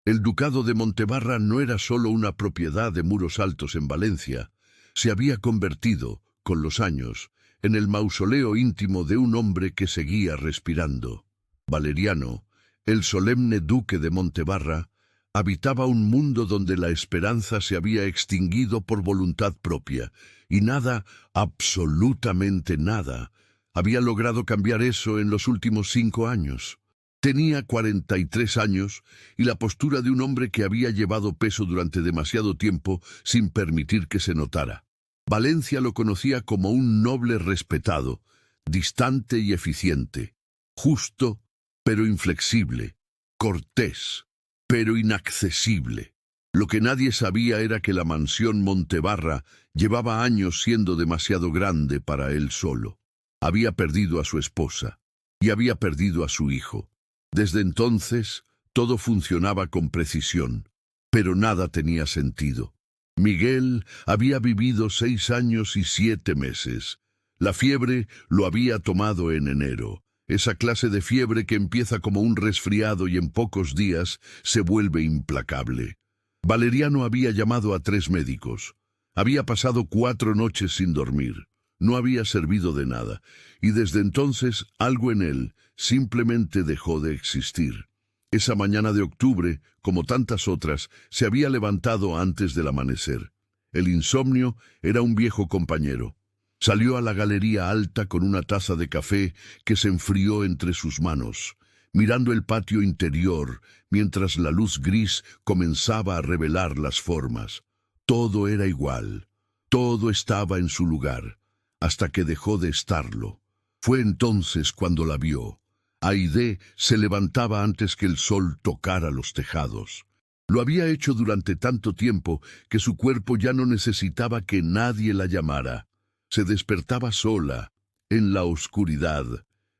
El ducado de Montebarra no era solo una propiedad de muros altos en Valencia, se había convertido, con los años, en el mausoleo íntimo de un hombre que seguía respirando. Valeriano, el solemne duque de Montebarra, habitaba un mundo donde la esperanza se había extinguido por voluntad propia, y nada, absolutamente nada, había logrado cambiar eso en los últimos 5 años. Tenía 43 años y la postura de un hombre que había llevado peso durante demasiado tiempo sin permitir que se notara. Valencia lo conocía como un noble respetado, distante y eficiente, justo pero inflexible, cortés pero inaccesible. Lo que nadie sabía era que la mansión Montebarra llevaba años siendo demasiado grande para él solo. Había perdido a su esposa y había perdido a su hijo. Desde entonces, todo funcionaba con precisión, pero nada tenía sentido. Miguel había vivido 6 años y 7 meses. La fiebre lo había tomado en enero. Esa clase de fiebre que empieza como un resfriado y en pocos días se vuelve implacable. Valeriano había llamado a 3 médicos. Había pasado 4 noches sin dormir. No había servido de nada, y desde entonces algo en él simplemente dejó de existir. Esa mañana de octubre, como tantas otras, se había levantado antes del amanecer. El insomnio era un viejo compañero. Salió a la galería alta con una taza de café que se enfrió entre sus manos, mirando el patio interior mientras la luz gris comenzaba a revelar las formas. Todo era igual, todo estaba en su lugar, hasta que dejó de estarlo. Fue entonces cuando la vio. Aide se levantaba antes que el sol tocara los tejados. Lo había hecho durante tanto tiempo que su cuerpo ya no necesitaba que nadie la llamara. Se despertaba sola, en la oscuridad,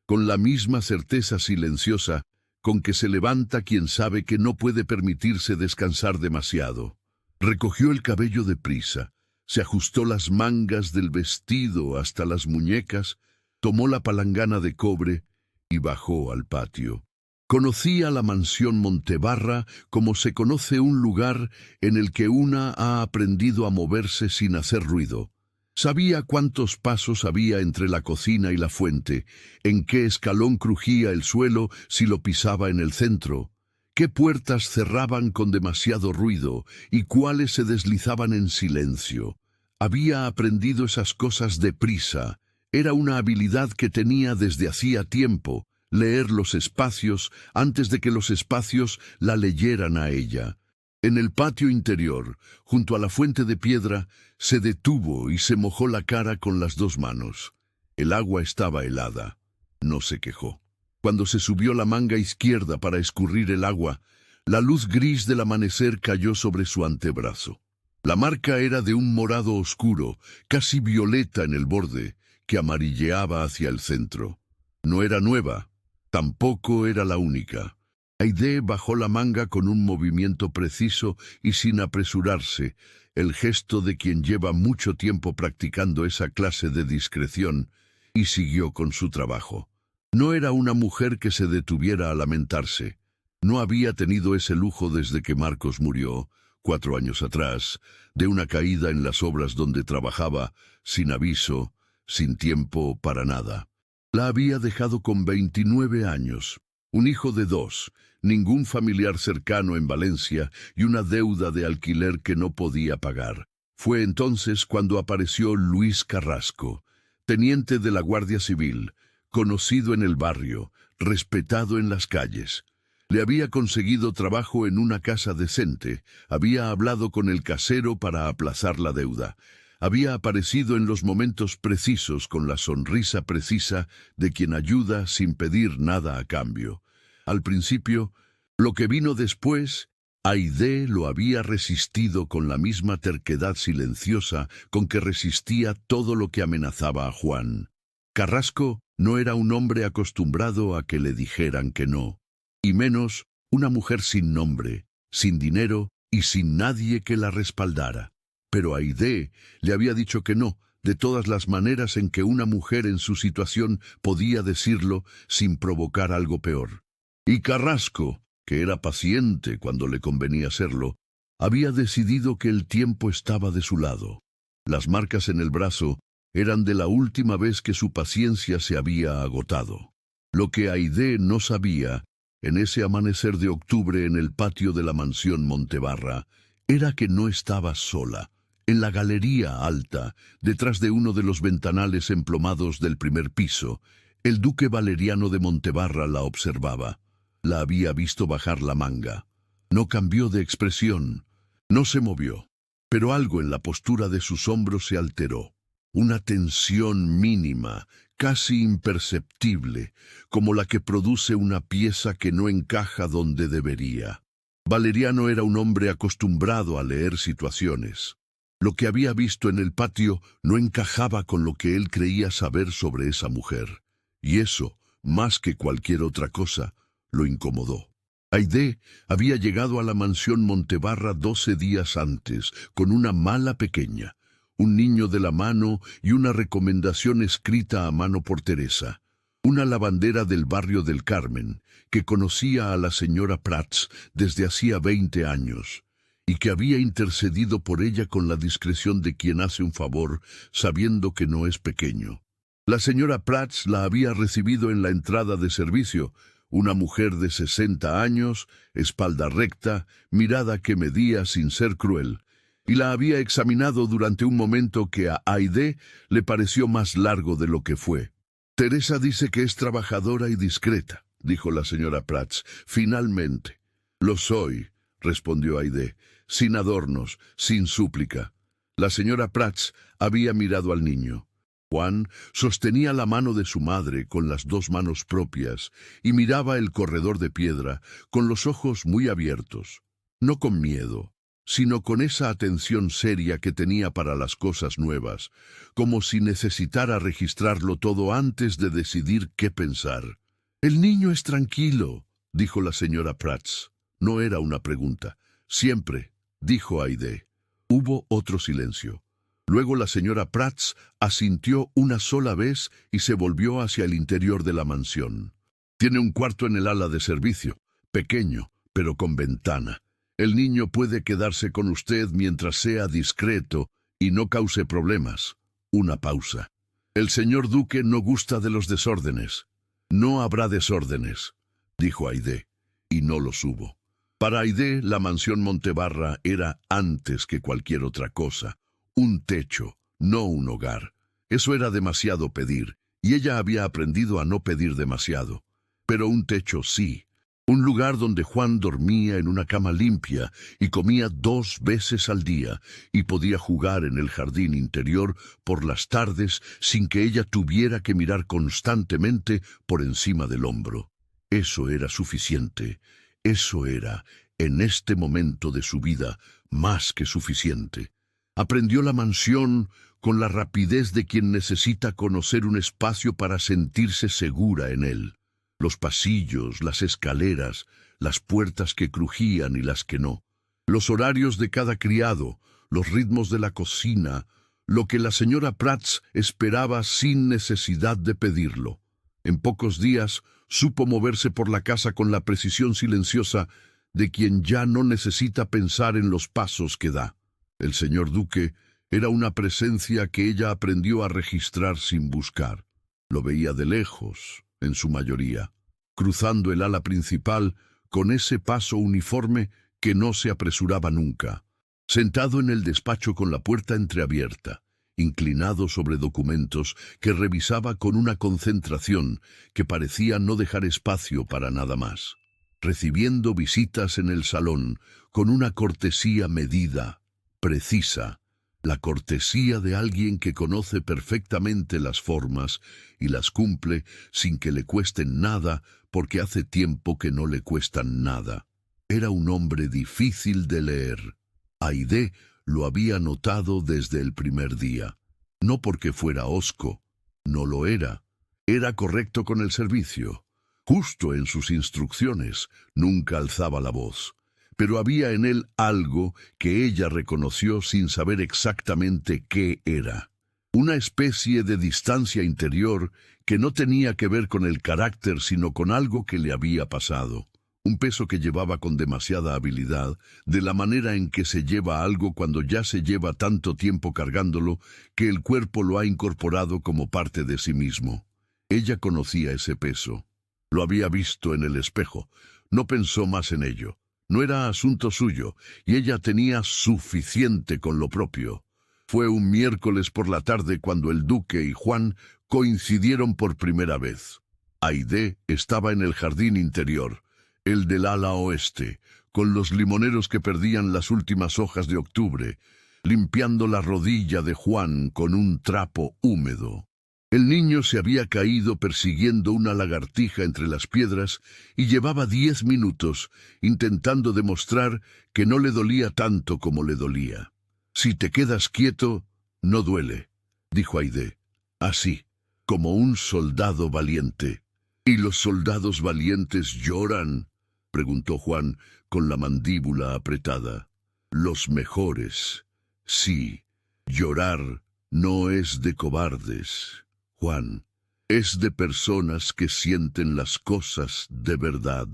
con la misma certeza silenciosa con que se levanta quien sabe que no puede permitirse descansar demasiado. Recogió el cabello deprisa, se ajustó las mangas del vestido hasta las muñecas, tomó la palangana de cobre y bajó al patio. Conocía la mansión Montebarra como se conoce un lugar en el que una ha aprendido a moverse sin hacer ruido. Sabía cuántos pasos había entre la cocina y la fuente, en qué escalón crujía el suelo si lo pisaba en el centro, qué puertas cerraban con demasiado ruido y cuáles se deslizaban en silencio. Había aprendido esas cosas deprisa. Era una habilidad que tenía desde hacía tiempo, leer los espacios antes de que los espacios la leyeran a ella. En el patio interior, junto a la fuente de piedra, se detuvo y se mojó la cara con las 2 manos. El agua estaba helada. No se quejó. Cuando se subió la manga izquierda para escurrir el agua, la luz gris del amanecer cayó sobre su antebrazo. La marca era de un morado oscuro, casi violeta en el borde, que amarilleaba hacia el centro. No era nueva, tampoco era la única. Aide bajó la manga con un movimiento preciso y sin apresurarse, el gesto de quien lleva mucho tiempo practicando esa clase de discreción, y siguió con su trabajo. No era una mujer que se detuviera a lamentarse. No había tenido ese lujo desde que Marcos murió, 4 años atrás, de una caída en las obras donde trabajaba, sin aviso, sin tiempo para nada. La había dejado con 29 años, un hijo de 2, ningún familiar cercano en Valencia y una deuda de alquiler que no podía pagar. Fue entonces cuando apareció Luis Carrasco, teniente de la Guardia Civil, conocido en el barrio, respetado en las calles. Le había conseguido trabajo en una casa decente, había hablado con el casero para aplazar la deuda. Había aparecido en los momentos precisos con la sonrisa precisa de quien ayuda sin pedir nada a cambio. Al principio, lo que vino después, Aide lo había resistido con la misma terquedad silenciosa con que resistía todo lo que amenazaba a Juan. Carrasco no era un hombre acostumbrado a que le dijeran que no, y menos una mujer sin nombre, sin dinero y sin nadie que la respaldara. Pero Aide le había dicho que no, de todas las maneras en que una mujer en su situación podía decirlo sin provocar algo peor. Y Carrasco, que era paciente cuando le convenía serlo, había decidido que el tiempo estaba de su lado. Las marcas en el brazo eran de la última vez que su paciencia se había agotado. Lo que Aide no sabía, en ese amanecer de octubre en el patio de la mansión Montebarra, era que no estaba sola. En la galería alta, detrás de uno de los ventanales emplomados del primer piso, el duque Valeriano de Montebarra la observaba. La había visto bajar la manga. No cambió de expresión, no se movió, pero algo en la postura de sus hombros se alteró. Una tensión mínima, casi imperceptible, como la que produce una pieza que no encaja donde debería. Valeriano era un hombre acostumbrado a leer situaciones. Lo que había visto en el patio no encajaba con lo que él creía saber sobre esa mujer. Y eso, más que cualquier otra cosa, lo incomodó. Aide había llegado a la mansión Montebarra 12 días antes, con una mala pequeña, un niño de la mano y una recomendación escrita a mano por Teresa, una lavandera del barrio del Carmen, que conocía a la señora Prats desde hacía 20 años, y que había intercedido por ella con la discreción de quien hace un favor, sabiendo que no es pequeño. La señora Prats la había recibido en la entrada de servicio, una mujer de 60 años, espalda recta, mirada que medía sin ser cruel, y la había examinado durante un momento que a Aide le pareció más largo de lo que fue. «Teresa dice que es trabajadora y discreta», dijo la señora Prats, finalmente. «Lo soy», respondió Aide, sin adornos, sin súplica. La señora Prats había mirado al niño. Juan sostenía la mano de su madre con las dos manos propias y miraba el corredor de piedra con los ojos muy abiertos, no con miedo, sino con esa atención seria que tenía para las cosas nuevas, como si necesitara registrarlo todo antes de decidir qué pensar. «El niño es tranquilo», dijo la señora Prats. No era una pregunta. «Siempre», dijo Aide. Hubo otro silencio. Luego la señora Prats asintió una sola vez y se volvió hacia el interior de la mansión. «Tiene un cuarto en el ala de servicio, pequeño, pero con ventana. El niño puede quedarse con usted mientras sea discreto y no cause problemas». Una pausa. «El señor duque no gusta de los desórdenes». «No habrá desórdenes», dijo Aide, y no los hubo. Para Aide, la mansión Montebarra era antes que cualquier otra cosa. Un techo, no un hogar. Eso era demasiado pedir, y ella había aprendido a no pedir demasiado. Pero un techo sí. Un lugar donde Juan dormía en una cama limpia y comía 2 veces al día y podía jugar en el jardín interior por las tardes sin que ella tuviera que mirar constantemente por encima del hombro. Eso era suficiente. Eso era, en este momento de su vida, más que suficiente. Aprendió la mansión con la rapidez de quien necesita conocer un espacio para sentirse segura en él. Los pasillos, las escaleras, las puertas que crujían y las que no. Los horarios de cada criado, los ritmos de la cocina, lo que la señora Prats esperaba sin necesidad de pedirlo. En pocos días supo moverse por la casa con la precisión silenciosa de quien ya no necesita pensar en los pasos que da. El señor duque era una presencia que ella aprendió a registrar sin buscar. Lo veía de lejos, en su mayoría, cruzando el ala principal con ese paso uniforme que no se apresuraba nunca, sentado en el despacho con la puerta entreabierta, inclinado sobre documentos que revisaba con una concentración que parecía no dejar espacio para nada más, recibiendo visitas en el salón con una cortesía medida, precisa, la cortesía de alguien que conoce perfectamente las formas y las cumple sin que le cuesten nada porque hace tiempo que no le cuestan nada. Era un hombre difícil de leer. Aide lo había notado desde el primer día. No porque fuera hosco, no lo era. Era correcto con el servicio. Justo en sus instrucciones, nunca alzaba la voz. Pero había en él algo que ella reconoció sin saber exactamente qué era. Una especie de distancia interior que no tenía que ver con el carácter sino con algo que le había pasado. un peso que llevaba con demasiada habilidad, de la manera en que se lleva algo cuando ya se lleva tanto tiempo cargándolo que el cuerpo lo ha incorporado como parte de sí mismo. Ella conocía ese peso. Lo había visto en el espejo. No pensó más en ello. No era asunto suyo, y ella tenía suficiente con lo propio. Fue un miércoles por la tarde cuando el duque y Juan coincidieron por primera vez. Aide estaba en el jardín interior, el del ala oeste, con los limoneros que perdían las últimas hojas de octubre, limpiando la rodilla de Juan con un trapo húmedo. El niño se había caído persiguiendo una lagartija entre las piedras y llevaba 10 minutos intentando demostrar que no le dolía tanto como le dolía. «Si te quedas quieto, no duele», dijo Aide, así, como un soldado valiente. «¿Y los soldados valientes lloran?», preguntó Juan con la mandíbula apretada. «Los mejores. Sí, llorar no es de cobardes, Juan. Es de personas que sienten las cosas de verdad».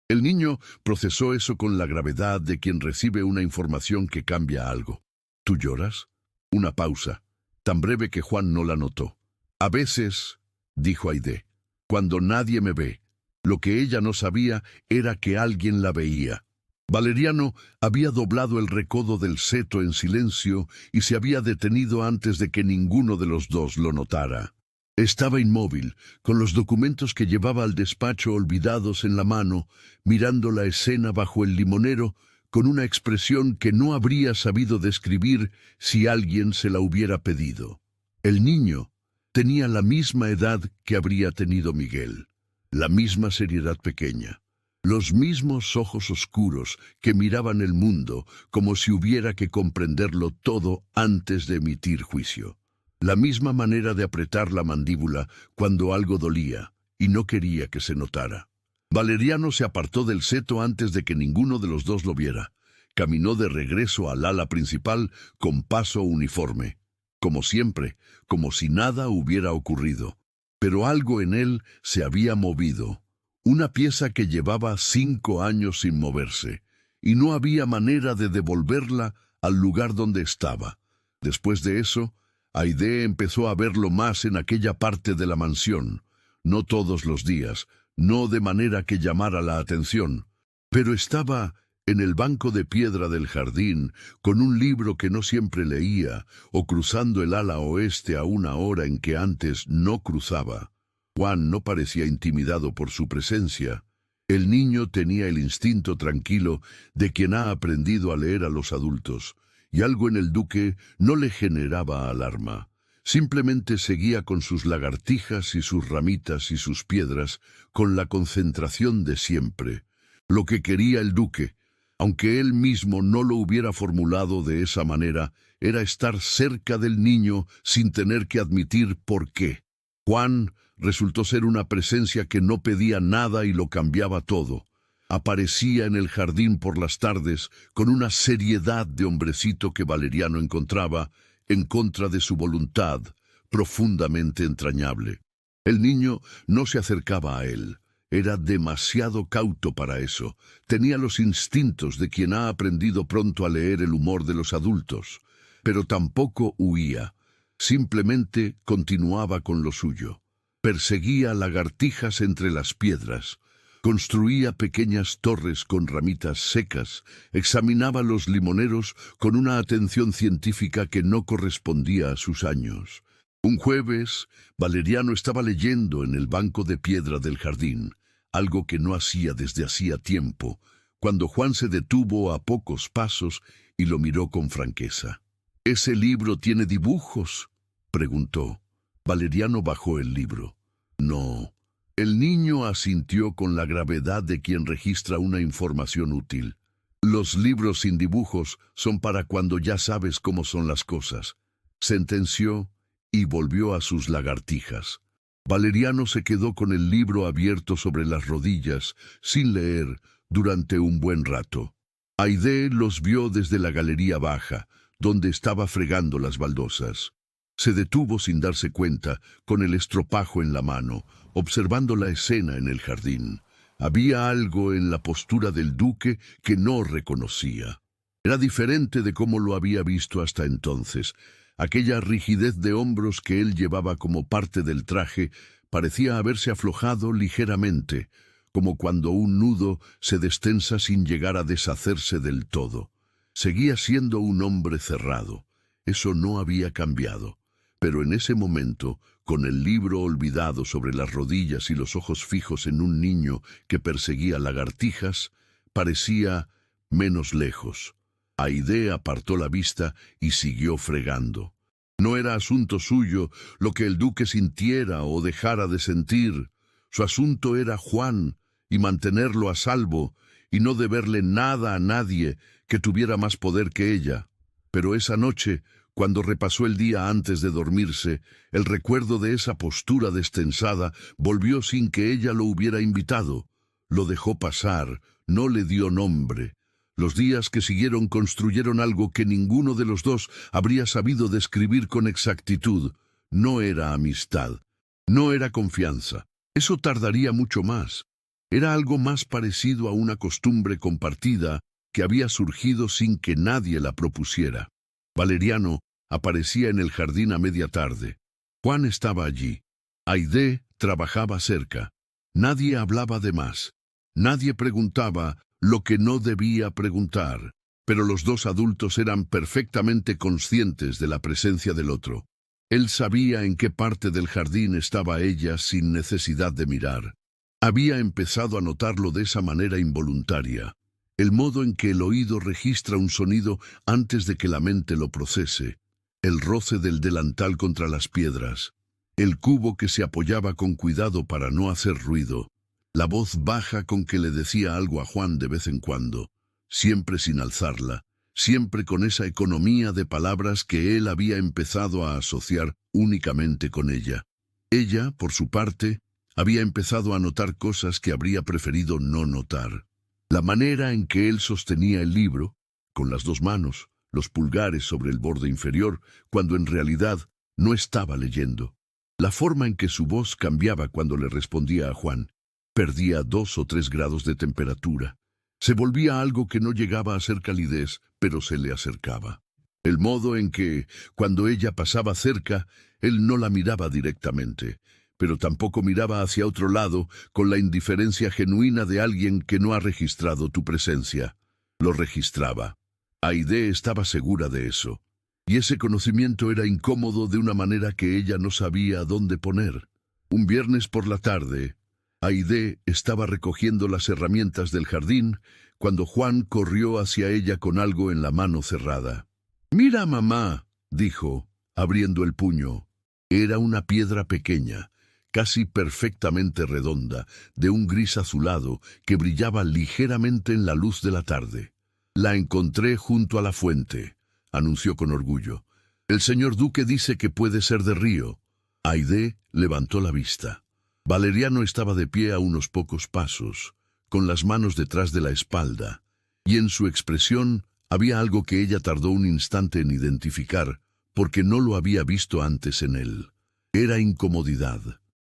El niño procesó eso con la gravedad de quien recibe una información que cambia algo. «¿Tú lloras?». Una pausa, tan breve que Juan no la notó. «A veces», dijo Aide, «cuando nadie me ve». Lo que ella no sabía era que alguien la veía. Valeriano había doblado el recodo del seto en silencio y se había detenido antes de que ninguno de los dos lo notara. Estaba inmóvil, con los documentos que llevaba al despacho olvidados en la mano, mirando la escena bajo el limonero, con una expresión que no habría sabido describir si alguien se la hubiera pedido. El niño tenía la misma edad que habría tenido Miguel, la misma seriedad pequeña, los mismos ojos oscuros que miraban el mundo como si hubiera que comprenderlo todo antes de emitir juicio, la misma manera de apretar la mandíbula cuando algo dolía y no quería que se notara. Valeriano se apartó del seto antes de que ninguno de los dos lo viera. Caminó de regreso al ala principal con paso uniforme, como siempre, como si nada hubiera ocurrido. Pero algo en él se había movido, una pieza que llevaba 5 años sin moverse, y no había manera de devolverla al lugar donde estaba. Después de eso, Aide empezó a verlo más en aquella parte de la mansión, no todos los días, no de manera que llamara la atención, pero estaba en el banco de piedra del jardín, con un libro que no siempre leía, o cruzando el ala oeste a una hora en que antes no cruzaba. Juan no parecía intimidado por su presencia. El niño tenía el instinto tranquilo de quien ha aprendido a leer a los adultos, y algo en el duque no le generaba alarma. Simplemente seguía con sus lagartijas y sus ramitas y sus piedras, con la concentración de siempre. Lo que quería el duque, aunque él mismo no lo hubiera formulado de esa manera, era estar cerca del niño sin tener que admitir por qué. Juan resultó ser una presencia que no pedía nada y lo cambiaba todo. Aparecía en el jardín por las tardes con una seriedad de hombrecito que Valeriano encontraba, en contra de su voluntad, profundamente entrañable. El niño no se acercaba a él. Era demasiado cauto para eso. Tenía los instintos de quien ha aprendido pronto a leer el humor de los adultos. Pero tampoco huía. Simplemente continuaba con lo suyo. Perseguía lagartijas entre las piedras. Construía pequeñas torres con ramitas secas, examinaba los limoneros con una atención científica que no correspondía a sus años. Un jueves, Valeriano estaba leyendo en el banco de piedra del jardín, algo que no hacía desde hacía tiempo, cuando Juan se detuvo a pocos pasos y lo miró con franqueza. «¿Ese libro tiene dibujos?», preguntó. Valeriano bajó el libro. «No». El niño asintió con la gravedad de quien registra una información útil. «Los libros sin dibujos son para cuando ya sabes cómo son las cosas», sentenció y volvió a sus lagartijas. Valeriano se quedó con el libro abierto sobre las rodillas, sin leer, durante un buen rato. Aide los vio desde la galería baja, donde estaba fregando las baldosas. Se detuvo sin darse cuenta, con el estropajo en la mano, observando la escena en el jardín. Había algo en la postura del duque que no reconocía. Era diferente de cómo lo había visto hasta entonces. Aquella rigidez de hombros que él llevaba como parte del traje parecía haberse aflojado ligeramente, como cuando un nudo se destensa sin llegar a deshacerse del todo. Seguía siendo un hombre cerrado. Eso no había cambiado. Pero en ese momento, con el libro olvidado sobre las rodillas y los ojos fijos en un niño que perseguía lagartijas, parecía menos lejos. Haydée apartó la vista y siguió fregando. No era asunto suyo lo que el duque sintiera o dejara de sentir. Su asunto era Juan y mantenerlo a salvo y no deberle nada a nadie que tuviera más poder que ella. Pero esa noche, cuando repasó el día antes de dormirse, el recuerdo de esa postura destensada volvió sin que ella lo hubiera invitado. Lo dejó pasar, no le dio nombre. Los días que siguieron construyeron algo que ninguno de los dos habría sabido describir con exactitud. No era amistad, no era confianza. Eso tardaría mucho más. Era algo más parecido a una costumbre compartida que había surgido sin que nadie la propusiera. Valeriano aparecía en el jardín a media tarde. Juan estaba allí. Haydée trabajaba cerca. Nadie hablaba de más. Nadie preguntaba lo que no debía preguntar, pero los dos adultos eran perfectamente conscientes de la presencia del otro. Él sabía en qué parte del jardín estaba ella sin necesidad de mirar. Había empezado a notarlo de esa manera involuntaria, el modo en que el oído registra un sonido antes de que la mente lo procese, el roce del delantal contra las piedras, el cubo que se apoyaba con cuidado para no hacer ruido, la voz baja con que le decía algo a Juan de vez en cuando, siempre sin alzarla, siempre con esa economía de palabras que él había empezado a asociar únicamente con ella. Ella, por su parte, había empezado a notar cosas que habría preferido no notar. La manera en que él sostenía el libro, con las dos manos, los pulgares sobre el borde inferior, cuando en realidad no estaba leyendo. La forma en que su voz cambiaba cuando le respondía a Juan. Perdía 2 o 3 grados de temperatura. Se volvía algo que no llegaba a ser calidez, pero se le acercaba. El modo en que, cuando ella pasaba cerca, él no la miraba directamente, pero tampoco miraba hacia otro lado con la indiferencia genuina de alguien que no ha registrado tu presencia. Lo registraba. Haydée estaba segura de eso. Y ese conocimiento era incómodo de una manera que ella no sabía dónde poner. Un viernes por la tarde, Haydée estaba recogiendo las herramientas del jardín cuando Juan corrió hacia ella con algo en la mano cerrada. «Mira, mamá», dijo, abriendo el puño. Era una piedra pequeña, casi perfectamente redonda, de un gris azulado que brillaba ligeramente en la luz de la tarde. «La encontré junto a la fuente», anunció con orgullo. «El señor duque dice que puede ser de río». Haydée levantó la vista. Valeriano estaba de pie a unos pocos pasos, con las manos detrás de la espalda, y en su expresión había algo que ella tardó un instante en identificar, porque no lo había visto antes en él. Era incomodidad.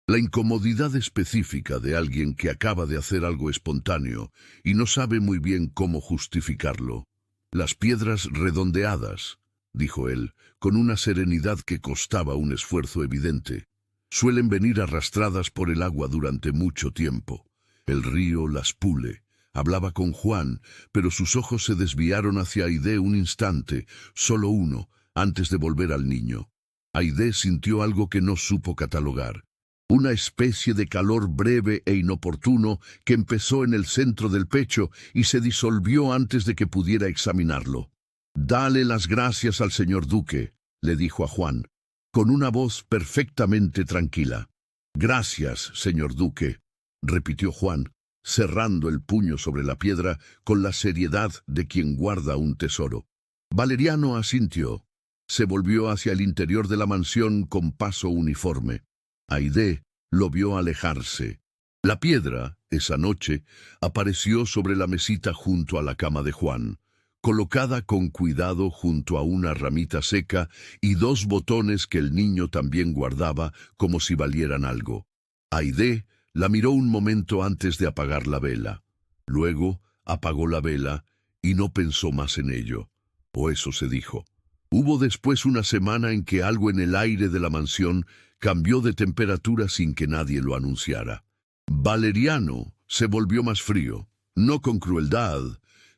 La incomodidad específica de alguien que acaba de hacer algo espontáneo y no sabe muy bien cómo justificarlo. «Las piedras redondeadas», dijo él, con una serenidad que costaba un esfuerzo evidente, «suelen venir arrastradas por el agua durante mucho tiempo. El río las pule». Hablaba con Juan, pero sus ojos se desviaron hacia Haydée un instante, solo uno, antes de volver al niño. Haydée sintió algo que no supo catalogar. Una especie de calor breve e inoportuno que empezó en el centro del pecho y se disolvió antes de que pudiera examinarlo. «Dale las gracias al señor duque», le dijo a Juan, con una voz perfectamente tranquila. «Gracias, señor duque», repitió Juan, cerrando el puño sobre la piedra con la seriedad de quien guarda un tesoro. Valeriano asintió. Se volvió hacia el interior de la mansión con paso uniforme. Haydée lo vio alejarse. La piedra, esa noche, apareció sobre la mesita junto a la cama de Juan, colocada con cuidado junto a una ramita seca y 2 botones que el niño también guardaba como si valieran algo. Haydée La miró un momento antes de apagar la vela. Luego apagó la vela y no pensó más en ello. O eso se dijo. Hubo después una semana en que algo en el aire de la mansión cambió de temperatura sin que nadie lo anunciara. Valeriano se volvió más frío, no con crueldad,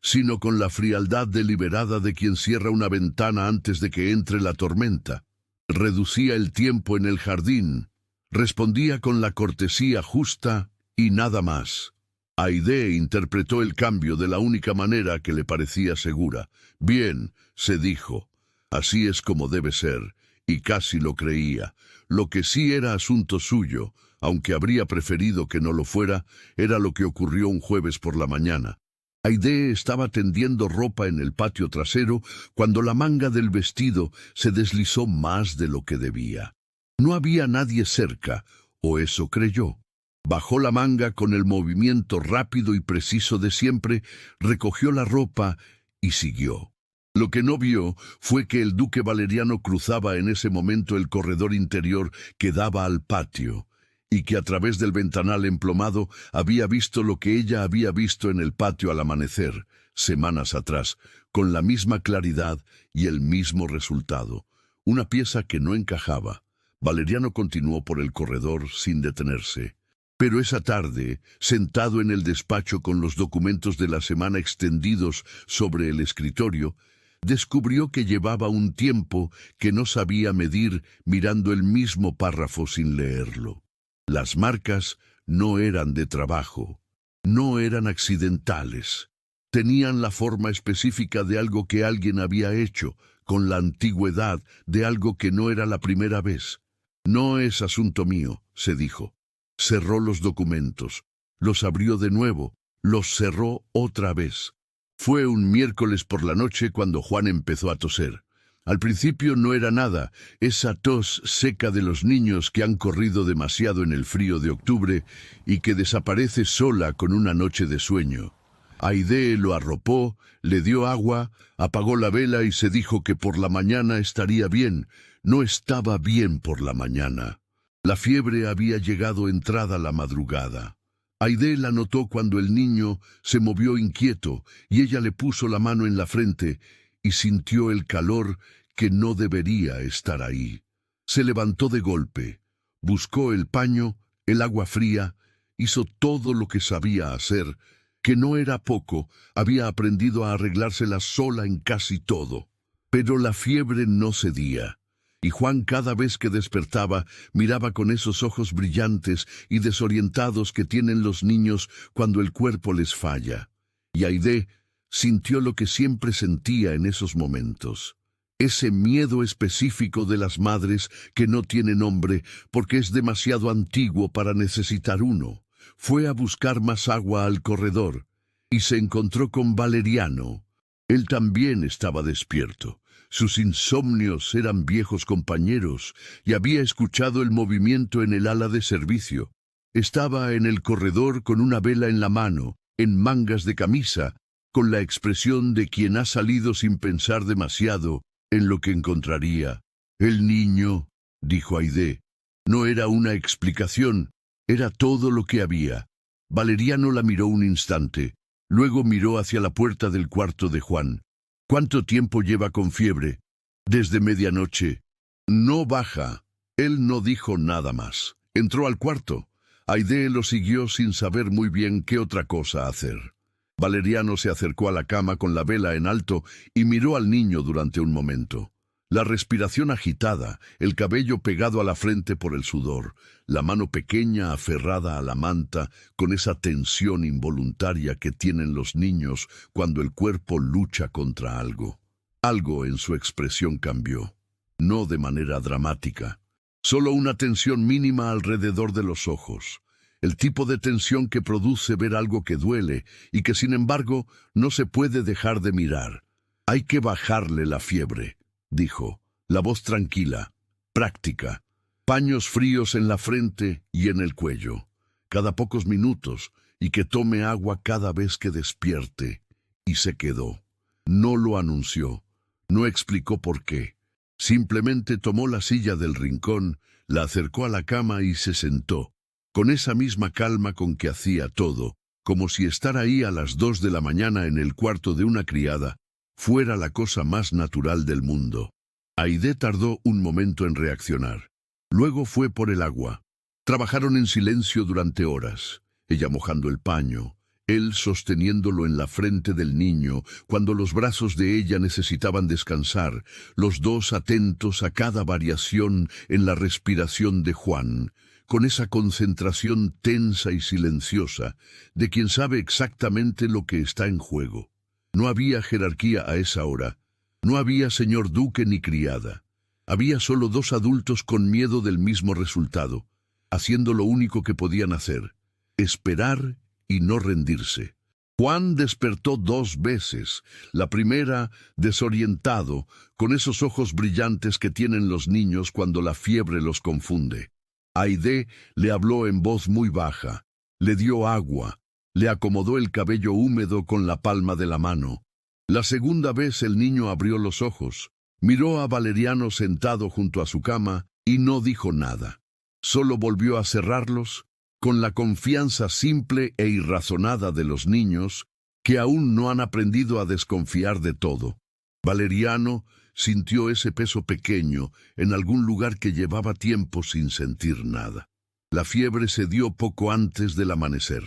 sino con la frialdad deliberada de quien cierra una ventana antes de que entre la tormenta. Reducía el tiempo en el jardín, respondía con la cortesía justa y nada más. Aide interpretó el cambio de la única manera que le parecía segura. Bien, se dijo, así es como debe ser, y casi lo creía. Lo que sí era asunto suyo, aunque habría preferido que no lo fuera, era lo que ocurrió un jueves por la mañana. Aide estaba tendiendo ropa en el patio trasero cuando la manga del vestido se deslizó más de lo que debía. No había nadie cerca, o eso creyó. Bajó la manga con el movimiento rápido y preciso de siempre, recogió la ropa y siguió. Lo que no vio fue que el duque Valeriano cruzaba en ese momento el corredor interior que daba al patio, y que a través del ventanal emplomado había visto lo que ella había visto en el patio al amanecer, semanas atrás, con la misma claridad y el mismo resultado. Una pieza que no encajaba. Valeriano continuó por el corredor sin detenerse. Pero esa tarde, sentado en el despacho con los documentos de la semana extendidos sobre el escritorio, descubrió que llevaba un tiempo que no sabía medir mirando el mismo párrafo sin leerlo. Las marcas no eran de trabajo, no eran accidentales. Tenían la forma específica de algo que alguien había hecho, con la antigüedad de algo que no era la primera vez. No es asunto mío, se dijo. Cerró los documentos, los abrió de nuevo, los cerró otra vez. Fue un miércoles por la noche cuando Juan empezó a toser. Al principio no era nada, esa tos seca de los niños que han corrido demasiado en el frío de octubre y que desaparece sola con una noche de sueño. Aide lo arropó, le dio agua, apagó la vela y se dijo que por la mañana estaría bien. No estaba bien por la mañana. La fiebre había llegado entrada la madrugada. Aide la notó cuando el niño se movió inquieto y ella le puso la mano en la frente y sintió el calor que no debería estar ahí. Se levantó de golpe, buscó el paño, el agua fría, hizo todo lo que sabía hacer, que no era poco, había aprendido a arreglársela sola en casi todo. Pero la fiebre no cedía. Y Juan cada vez que despertaba miraba con esos ojos brillantes y desorientados que tienen los niños cuando el cuerpo les falla. Y Aide sintió lo que siempre sentía en esos momentos. Ese miedo específico de las madres que no tiene nombre porque es demasiado antiguo para necesitar uno. Fue a buscar más agua al corredor y se encontró con Valeriano. Él también estaba despierto. Sus insomnios eran viejos compañeros y había escuchado el movimiento en el ala de servicio. Estaba en el corredor con una vela en la mano, en mangas de camisa, con la expresión de quien ha salido sin pensar demasiado en lo que encontraría. El niño, dijo Aide. No era una explicación, era todo lo que había. Valeriano la miró un instante, luego miró hacia la puerta del cuarto de Juan. ¿Cuánto tiempo lleva con fiebre? Desde medianoche. No baja. Él no dijo nada más. Entró al cuarto. Aide lo siguió sin saber muy bien qué otra cosa hacer. Valeriano se acercó a la cama con la vela en alto y miró al niño durante un momento. La respiración agitada, el cabello pegado a la frente por el sudor, la mano pequeña aferrada a la manta con esa tensión involuntaria que tienen los niños cuando el cuerpo lucha contra algo. Algo en su expresión cambió, no de manera dramática, solo una tensión mínima alrededor de los ojos, el tipo de tensión que produce ver algo que duele y que sin embargo no se puede dejar de mirar. Hay que bajarle la fiebre, dijo, la voz tranquila, práctica, paños fríos en la frente y en el cuello, cada pocos minutos, y que tome agua cada vez que despierte. Y se quedó. No lo anunció, no explicó por qué. Simplemente tomó la silla del rincón, la acercó a la cama y se sentó. con esa misma calma con que hacía todo, como si estar ahí a las 2 de la mañana en el cuarto de una criada fuera la cosa más natural del mundo. Aide tardó un momento en reaccionar. Luego fue por el agua. Trabajaron en silencio durante horas, ella mojando el paño, él sosteniéndolo en la frente del niño cuando los brazos de ella necesitaban descansar, los dos atentos a cada variación en la respiración de Juan, con esa concentración tensa y silenciosa de quien sabe exactamente lo que está en juego. No había jerarquía a esa hora, no había señor duque ni criada. Había solo dos adultos con miedo del mismo resultado, haciendo lo único que podían hacer, esperar y no rendirse. Juan despertó 2 veces, la primera desorientado, con esos ojos brillantes que tienen los niños cuando la fiebre los confunde. Aide le habló en voz muy baja, le dio agua, le acomodó el cabello húmedo con la palma de la mano. La segunda vez el niño abrió los ojos, miró a Valeriano sentado junto a su cama y no dijo nada. Solo volvió a cerrarlos con la confianza simple e irrazonada de los niños que aún no han aprendido a desconfiar de todo. Valeriano sintió ese peso pequeño en algún lugar que llevaba tiempo sin sentir nada. La fiebre se dio poco antes del amanecer.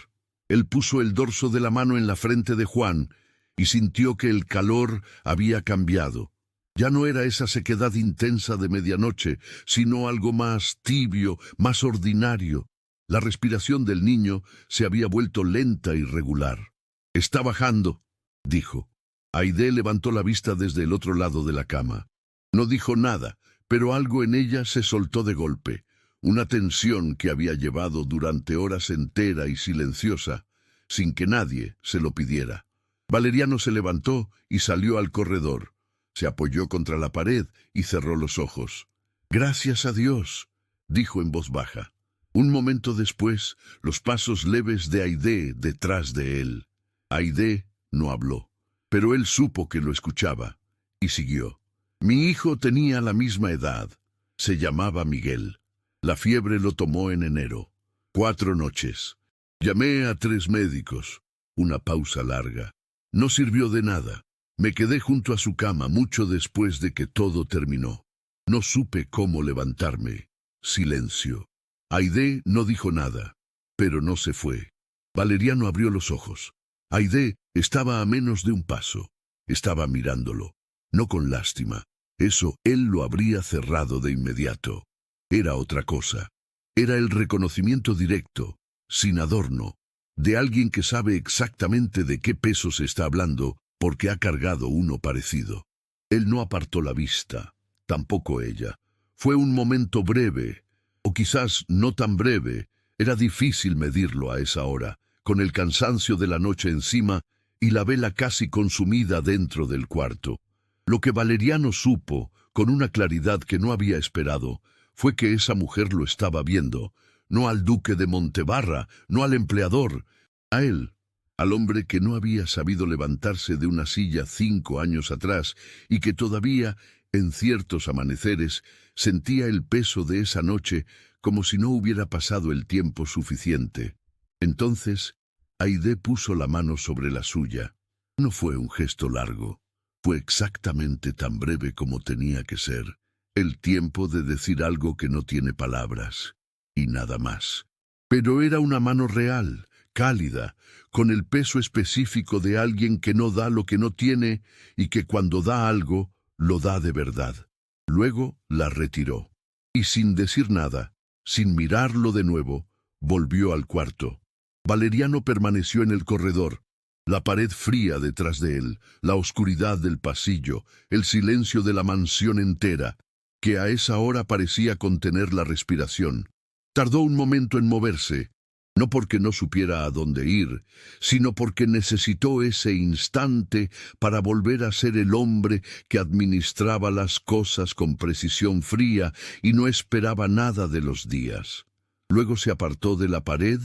Él puso el dorso de la mano en la frente de Juan y sintió que el calor había cambiado. Ya no era esa sequedad intensa de medianoche, sino algo más tibio, más ordinario. La respiración del niño se había vuelto lenta y regular. «Está bajando», dijo. Aide levantó la vista desde el otro lado de la cama. No dijo nada, pero algo en ella se soltó de golpe. Una tensión que había llevado durante horas entera y silenciosa, sin que nadie se lo pidiera. Valeriano se levantó y salió al corredor. Se apoyó contra la pared y cerró los ojos. «Gracias a Dios», dijo en voz baja. Un momento después, los pasos leves de Aide detrás de él. Aide no habló, pero él supo que lo escuchaba, y siguió. «Mi hijo tenía la misma edad. Se llamaba Miguel. La fiebre lo tomó en enero. 4 noches. Llamé a 3 médicos. Una pausa larga. No sirvió de nada. Me quedé junto a su cama mucho después de que todo terminó. No supe cómo levantarme. Silencio. Aide no dijo nada, pero no se fue. Valeriano abrió los ojos. Aide estaba a menos de un paso. Estaba mirándolo, no con lástima. Eso él lo habría cerrado de inmediato. Era otra cosa. Era el reconocimiento directo, sin adorno, de alguien que sabe exactamente de qué peso se está hablando porque ha cargado uno parecido. Él no apartó la vista, tampoco ella. Fue un momento breve, o quizás no tan breve. Era difícil medirlo a esa hora, con el cansancio de la noche encima y la vela casi consumida dentro del cuarto. Lo que Valeriano supo, con una claridad que no había esperado, fue que esa mujer lo estaba viendo, no al duque de Montebarra, no al empleador, a él, al hombre que no había sabido levantarse de una silla 5 años atrás y que todavía, en ciertos amaneceres, sentía el peso de esa noche como si no hubiera pasado el tiempo suficiente. Entonces, Aide puso la mano sobre la suya. No fue un gesto largo, fue exactamente tan breve como tenía que ser, el tiempo de decir algo que no tiene palabras, y nada más. Pero era una mano real, cálida, con el peso específico de alguien que no da lo que no tiene y que cuando da algo, lo da de verdad. Luego la retiró, y sin decir nada, sin mirarlo de nuevo, volvió al cuarto. Valeriano permaneció en el corredor, la pared fría detrás de él, la oscuridad del pasillo, el silencio de la mansión entera, que a esa hora parecía contener la respiración. Tardó un momento en moverse, no porque no supiera a dónde ir, sino porque necesitó ese instante para volver a ser el hombre que administraba las cosas con precisión fría y no esperaba nada de los días. Luego se apartó de la pared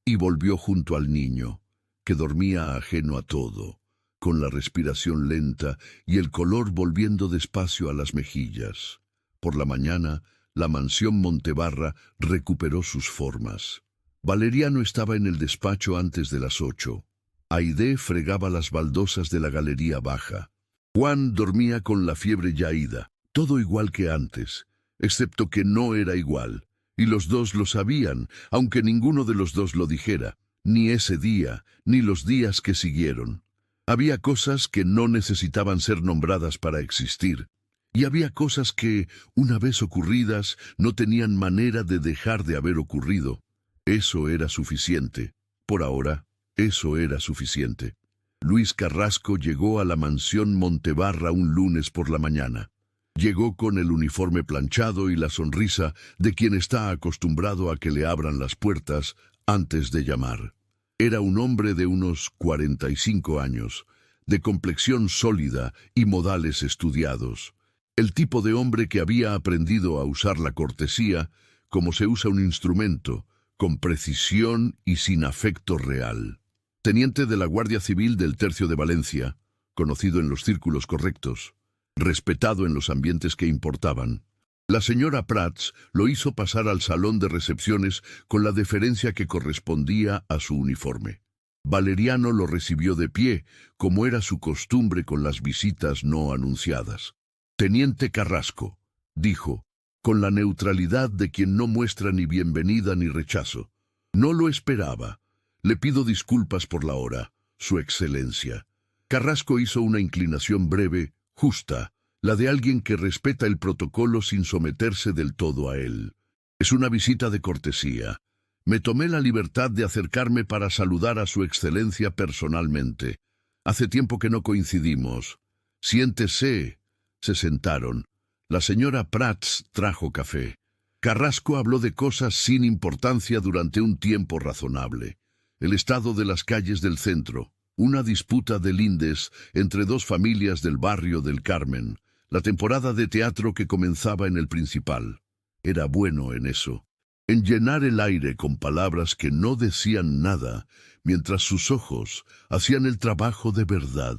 y volvió junto al niño, que dormía ajeno a todo, con la respiración lenta y el color volviendo despacio a las mejillas. Por la mañana, la mansión Montebarra recuperó sus formas. Valeriano estaba en el despacho antes de las 8. Aide fregaba las baldosas de la galería baja. Juan dormía con la fiebre ya ida, todo igual que antes, excepto que no era igual, y los dos lo sabían, aunque ninguno de los dos lo dijera, ni ese día, ni los días que siguieron. Había cosas que no necesitaban ser nombradas para existir, y había cosas que, una vez ocurridas, no tenían manera de dejar de haber ocurrido. Eso era suficiente. Por ahora, eso era suficiente. Luis Carrasco llegó a la mansión Montebarra un lunes por la mañana. Llegó con el uniforme planchado y la sonrisa de quien está acostumbrado a que le abran las puertas antes de llamar. Era un hombre de unos 45 años, de complexión sólida y modales estudiados. El tipo de hombre que había aprendido a usar la cortesía como se usa un instrumento, con precisión y sin afecto real. Teniente de la Guardia Civil del Tercio de Valencia, conocido en los círculos correctos, respetado en los ambientes que importaban. La señora Prats lo hizo pasar al salón de recepciones con la deferencia que correspondía a su uniforme. Valeriano lo recibió de pie, como era su costumbre con las visitas no anunciadas. «Teniente Carrasco», dijo, con la neutralidad de quien no muestra ni bienvenida ni rechazo. «No lo esperaba. Le pido disculpas por la hora, Su Excelencia». Carrasco hizo una inclinación breve, justa, la de alguien que respeta el protocolo sin someterse del todo a él. «Es una visita de cortesía. Me tomé la libertad de acercarme para saludar a Su Excelencia personalmente. Hace tiempo que no coincidimos. Siéntese». Se sentaron. La señora Prats trajo café. Carrasco habló de cosas sin importancia durante un tiempo razonable. El estado de las calles del centro, una disputa de lindes entre dos familias del barrio del Carmen, la temporada de teatro que comenzaba en el Principal. Era bueno en eso, en llenar el aire con palabras que no decían nada, mientras sus ojos hacían el trabajo de verdad.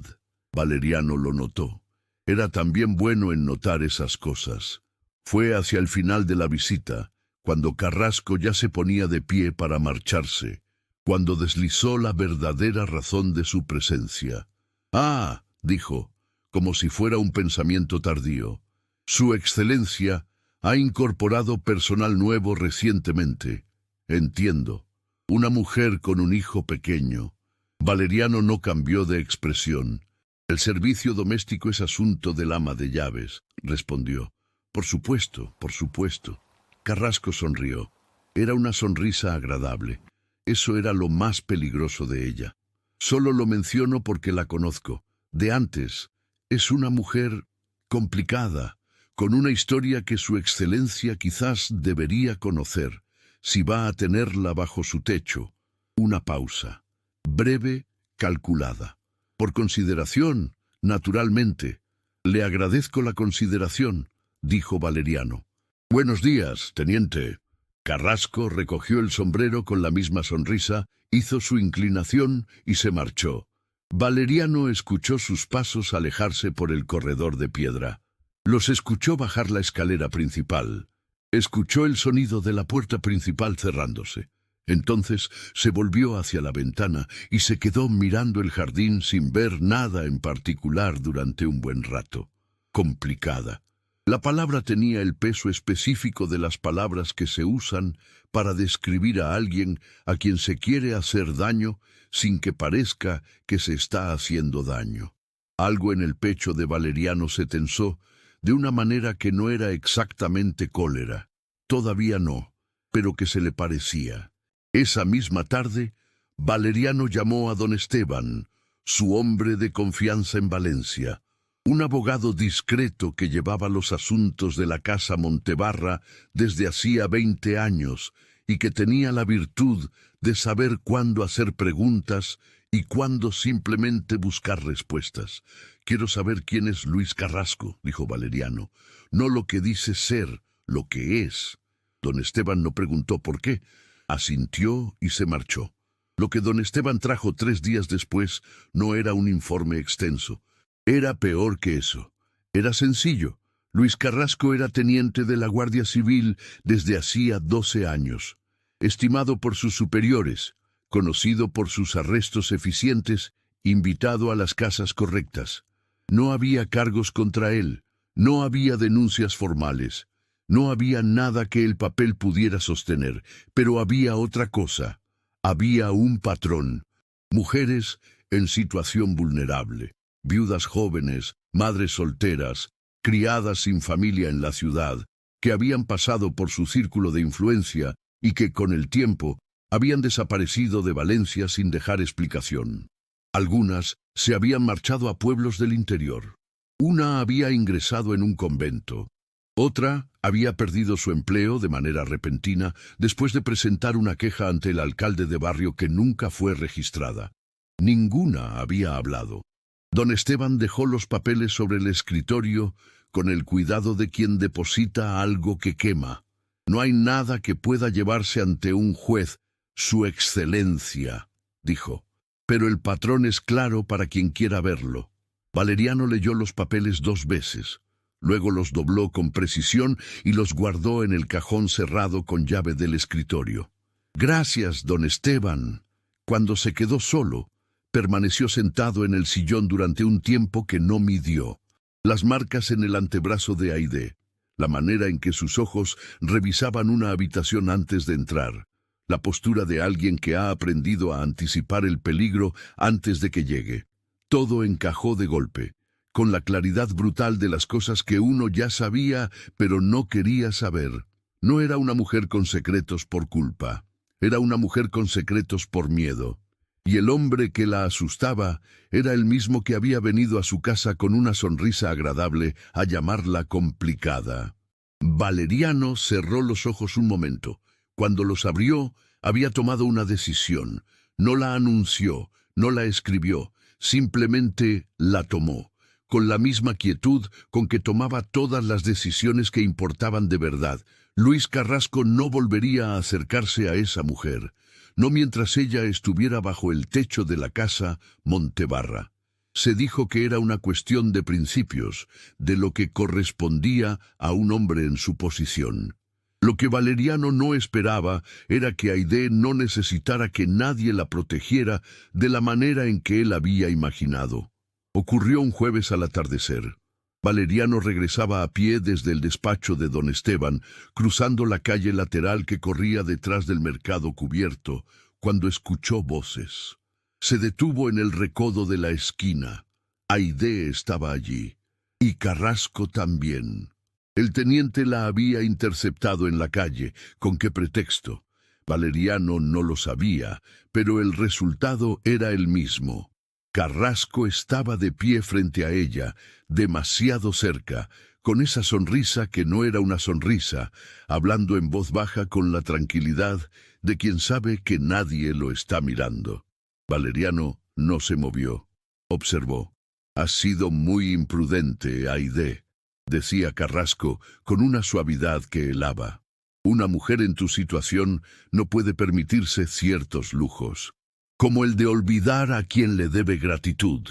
Valeriano lo notó. Era también bueno en notar esas cosas. Fue hacia el final de la visita, cuando Carrasco ya se ponía de pie para marcharse, cuando deslizó la verdadera razón de su presencia. «Ah», dijo, como si fuera un pensamiento tardío, «Su Excelencia ha incorporado personal nuevo recientemente. Entiendo. Una mujer con un hijo pequeño». Valeriano no cambió de expresión. «El servicio doméstico es asunto del ama de llaves», respondió. Por supuesto, por supuesto». Carrasco sonrió. Era una sonrisa agradable. Eso era lo más peligroso de ella. «Solo lo menciono porque la conozco. De antes. Es una mujer complicada, con una historia que Su Excelencia quizás debería conocer, si va a tenerla bajo su techo». Una pausa. Breve, calculada. «Por consideración, naturalmente». «Le agradezco la consideración», dijo Valeriano. «Buenos días, teniente». Carrasco recogió el sombrero con la misma sonrisa, hizo su inclinación y se marchó. Valeriano escuchó sus pasos alejarse por el corredor de piedra. Los escuchó bajar la escalera principal. Escuchó el sonido de la puerta principal cerrándose. Entonces se volvió hacia la ventana y se quedó mirando el jardín sin ver nada en particular durante un buen rato. Complicada. La palabra tenía el peso específico de las palabras que se usan para describir a alguien a quien se quiere hacer daño sin que parezca que se está haciendo daño. Algo en el pecho de Valeriano se tensó de una manera que no era exactamente cólera. Todavía no, pero que se le parecía. Esa misma tarde, Valeriano llamó a don Esteban, su hombre de confianza en Valencia, un abogado discreto que llevaba los asuntos de la casa Montebarra desde hacía 20 años y que tenía la virtud de saber cuándo hacer preguntas y cuándo simplemente buscar respuestas. «Quiero saber quién es Luis Carrasco», dijo Valeriano, «no lo que dice ser, lo que es». Don Esteban no preguntó por qué. Asintió y se marchó. Lo que don Esteban trajo 3 días después no era un informe extenso. Era peor que eso. Era sencillo. Luis Carrasco era teniente de la Guardia Civil desde hacía 12 años. estimado por sus superiores, conocido por sus arrestos eficientes, invitado a las casas correctas. No había cargos contra él, no había denuncias formales, no había nada que el papel pudiera sostener, pero había otra cosa. Había un patrón. Mujeres en situación vulnerable, viudas jóvenes, madres solteras, criadas sin familia en la ciudad, que habían pasado por su círculo de influencia y que con el tiempo habían desaparecido de Valencia sin dejar explicación. Algunas se habían marchado a pueblos del interior. Una había ingresado en un convento. Otra había perdido su empleo de manera repentina después de presentar una queja ante el alcalde de barrio que nunca fue registrada. Ninguna había hablado. Don Esteban dejó los papeles sobre el escritorio con el cuidado de quien deposita algo que quema. No hay nada que pueda llevarse ante un juez. Su excelencia, dijo. Pero el patrón es claro para quien quiera verlo. Valeriano leyó los papeles 2 veces. Luego los dobló con precisión y los guardó en el cajón cerrado con llave del escritorio. Gracias, don Esteban. Cuando se quedó solo, permaneció sentado en el sillón durante un tiempo que no midió. Las marcas en el antebrazo de Aide, la manera en que sus ojos revisaban una habitación antes de entrar, la postura de alguien que ha aprendido a anticipar el peligro antes de que llegue. Todo encajó de golpe, con la claridad brutal de las cosas que uno ya sabía, pero no quería saber. No era una mujer con secretos por culpa, era una mujer con secretos por miedo. Y el hombre que la asustaba era el mismo que había venido a su casa con una sonrisa agradable a llamarla complicada. Valeriano cerró los ojos un momento. Cuando los abrió, había tomado una decisión. No la anunció, no la escribió, simplemente la tomó, con la misma quietud con que tomaba todas las decisiones que importaban de verdad. Luis Carrasco no volvería a acercarse a esa mujer, no mientras ella estuviera bajo el techo de la casa Montebarra. Se dijo que era una cuestión de principios, de lo que correspondía a un hombre en su posición. Lo que Valeriano no esperaba era que Aide no necesitara que nadie la protegiera de la manera en que él había imaginado. Ocurrió un jueves al atardecer. Valeriano regresaba a pie desde el despacho de don Esteban, cruzando la calle lateral que corría detrás del mercado cubierto, cuando escuchó voces. Se detuvo en el recodo de la esquina. Aide estaba allí, y Carrasco también. El teniente la había interceptado en la calle. ¿Con qué pretexto? Valeriano no lo sabía, pero el resultado era el mismo. Carrasco estaba de pie frente a ella, demasiado cerca, con esa sonrisa que no era una sonrisa, hablando en voz baja con la tranquilidad de quien sabe que nadie lo está mirando. Valeriano no se movió. Observó. «Has sido muy imprudente, Aide», decía Carrasco con una suavidad que helaba. «Una mujer en tu situación no puede permitirse ciertos lujos, como el de olvidar a quien le debe gratitud».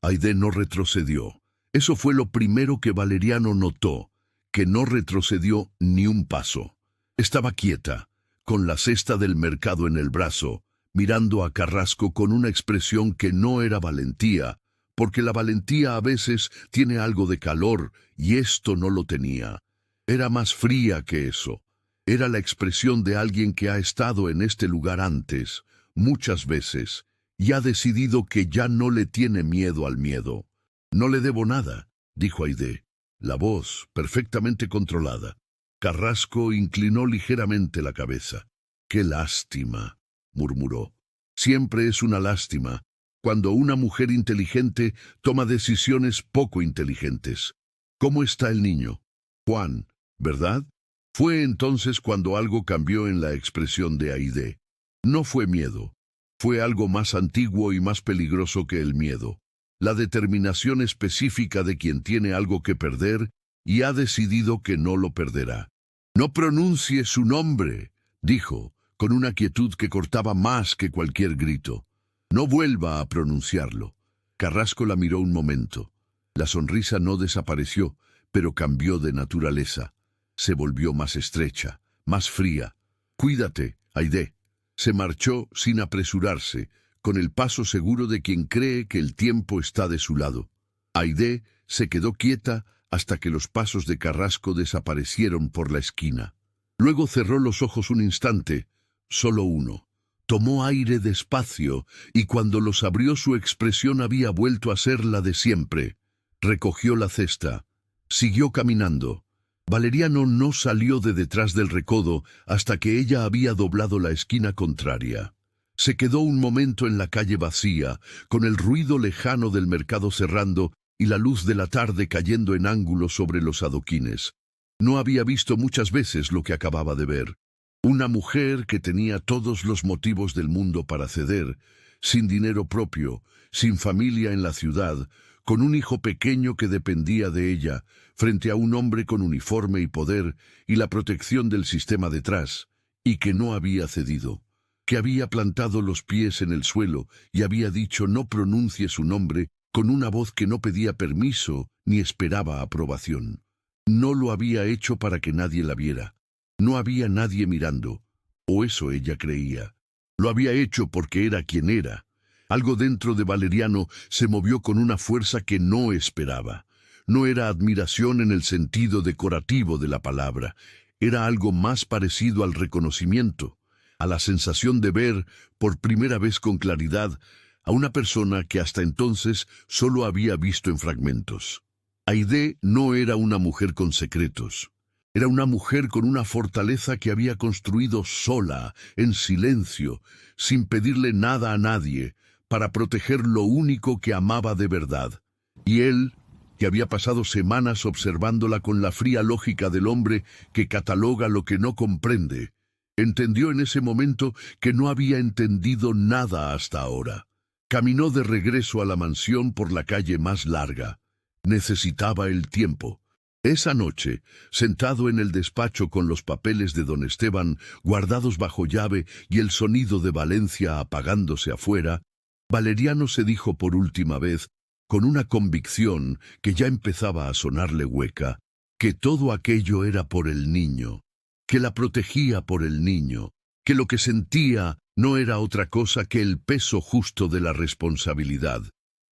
Aide no retrocedió. Eso fue lo primero que Valeriano notó, que no retrocedió ni un paso. Estaba quieta, con la cesta del mercado en el brazo, mirando a Carrasco con una expresión que no era valentía, porque la valentía a veces tiene algo de calor, y esto no lo tenía. Era más fría que eso. Era la expresión de alguien que ha estado en este lugar antes, muchas veces, y ha decidido que ya no le tiene miedo al miedo. «No le debo nada», dijo Aide, la voz perfectamente controlada. Carrasco inclinó ligeramente la cabeza. «Qué lástima», murmuró. «Siempre es una lástima cuando una mujer inteligente toma decisiones poco inteligentes. ¿Cómo está el niño? Juan, ¿verdad?». Fue entonces cuando algo cambió en la expresión de Aide. No fue miedo. Fue algo más antiguo y más peligroso que el miedo. La determinación específica de quien tiene algo que perder y ha decidido que no lo perderá. «No pronuncie su nombre», dijo, con una quietud que cortaba más que cualquier grito. «No vuelva a pronunciarlo». Carrasco la miró un momento. La sonrisa no desapareció, pero cambió de naturaleza. Se volvió más estrecha, más fría. «Cuídate», Aide se marchó sin apresurarse, con el paso seguro de quien cree que el tiempo está de su lado. Aide se quedó quieta hasta que los pasos de Carrasco desaparecieron por la esquina. Luego cerró los ojos un instante, solo uno. Tomó aire despacio y cuando los abrió su expresión había vuelto a ser la de siempre. Recogió la cesta. Siguió caminando. Valeriano no salió de detrás del recodo hasta que ella había doblado la esquina contraria. Se quedó un momento en la calle vacía, con el ruido lejano del mercado cerrando y la luz de la tarde cayendo en ángulo sobre los adoquines. No había visto muchas veces lo que acababa de ver. Una mujer que tenía todos los motivos del mundo para ceder, sin dinero propio, sin familia en la ciudad, con un hijo pequeño que dependía de ella, frente a un hombre con uniforme y poder y la protección del sistema detrás, y que no había cedido, que había plantado los pies en el suelo y había dicho no pronuncie su nombre con una voz que no pedía permiso ni esperaba aprobación. No lo había hecho para que nadie la viera. No había nadie mirando, o eso ella creía. Lo había hecho porque era quien era. Algo dentro de Valeriano se movió con una fuerza que no esperaba. No era admiración en el sentido decorativo de la palabra. Era algo más parecido al reconocimiento, a la sensación de ver, por primera vez con claridad, a una persona que hasta entonces solo había visto en fragmentos. Aide no era una mujer con secretos. Era una mujer con una fortaleza que había construido sola, en silencio, sin pedirle nada a nadie, para proteger lo único que amaba de verdad. Y él, que había pasado semanas observándola con la fría lógica del hombre que cataloga lo que no comprende, entendió en ese momento que no había entendido nada hasta ahora. Caminó de regreso a la mansión por la calle más larga. Necesitaba el tiempo. Esa noche, sentado en el despacho con los papeles de don Esteban guardados bajo llave y el sonido de Valencia apagándose afuera, Valeriano se dijo por última vez, con una convicción que ya empezaba a sonarle hueca, que todo aquello era por el niño, que la protegía por el niño, que lo que sentía no era otra cosa que el peso justo de la responsabilidad.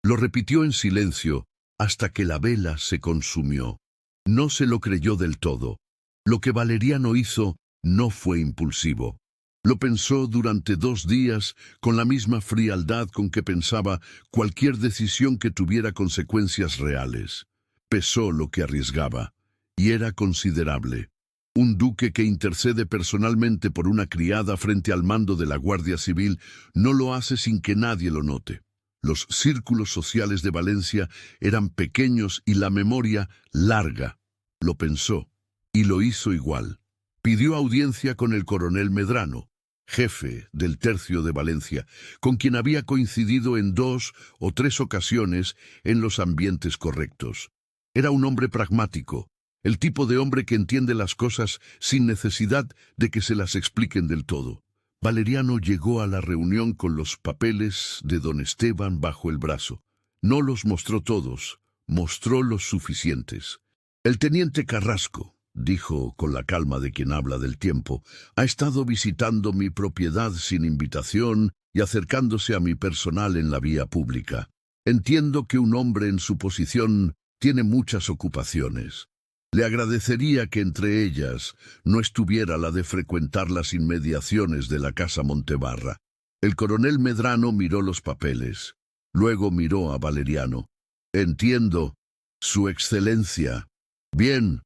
Lo repitió en silencio hasta que la vela se consumió. No se lo creyó del todo. Lo que Valeriano hizo no fue impulsivo. Lo pensó durante 2 días con la misma frialdad con que pensaba cualquier decisión que tuviera consecuencias reales. Pesó lo que arriesgaba, y era considerable. Un duque que intercede personalmente por una criada frente al mando de la Guardia Civil no lo hace sin que nadie lo note. Los círculos sociales de Valencia eran pequeños y la memoria larga. Lo pensó, y lo hizo igual. Pidió audiencia con el coronel Medrano, jefe del tercio de Valencia, con quien había coincidido en 2 o 3 ocasiones en los ambientes correctos. Era un hombre pragmático, el tipo de hombre que entiende las cosas sin necesidad de que se las expliquen del todo. Valeriano llegó a la reunión con los papeles de don Esteban bajo el brazo. No los mostró todos, mostró los suficientes. El teniente Carrasco, dijo con la calma de quien habla del tiempo, ha estado visitando mi propiedad sin invitación y acercándose a mi personal en la vía pública. Entiendo que un hombre en su posición tiene muchas ocupaciones. Le agradecería que entre ellas no estuviera la de frecuentar las inmediaciones de la Casa Montebarra. El coronel Medrano miró los papeles. Luego miró a Valeriano. Entiendo, Su Excelencia. Bien.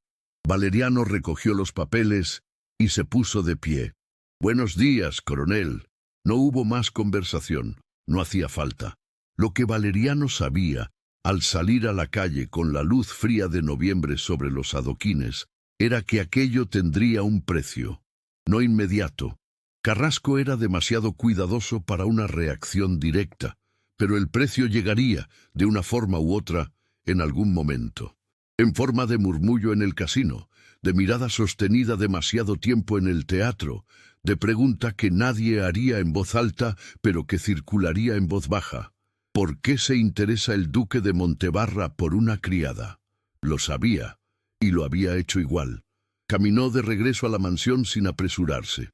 Valeriano recogió los papeles y se puso de pie. Buenos días, coronel. No hubo más conversación. No hacía falta. Lo que Valeriano sabía, al salir a la calle con la luz fría de noviembre sobre los adoquines, era que aquello tendría un precio, no inmediato. Carrasco era demasiado cuidadoso para una reacción directa, pero el precio llegaría, de una forma u otra, en algún momento. En forma de murmullo en el casino, de mirada sostenida demasiado tiempo en el teatro, de pregunta que nadie haría en voz alta, pero que circularía en voz baja. ¿Por qué se interesa el duque de Montebarra por una criada? Lo sabía, y lo había hecho igual. Caminó de regreso a la mansión sin apresurarse.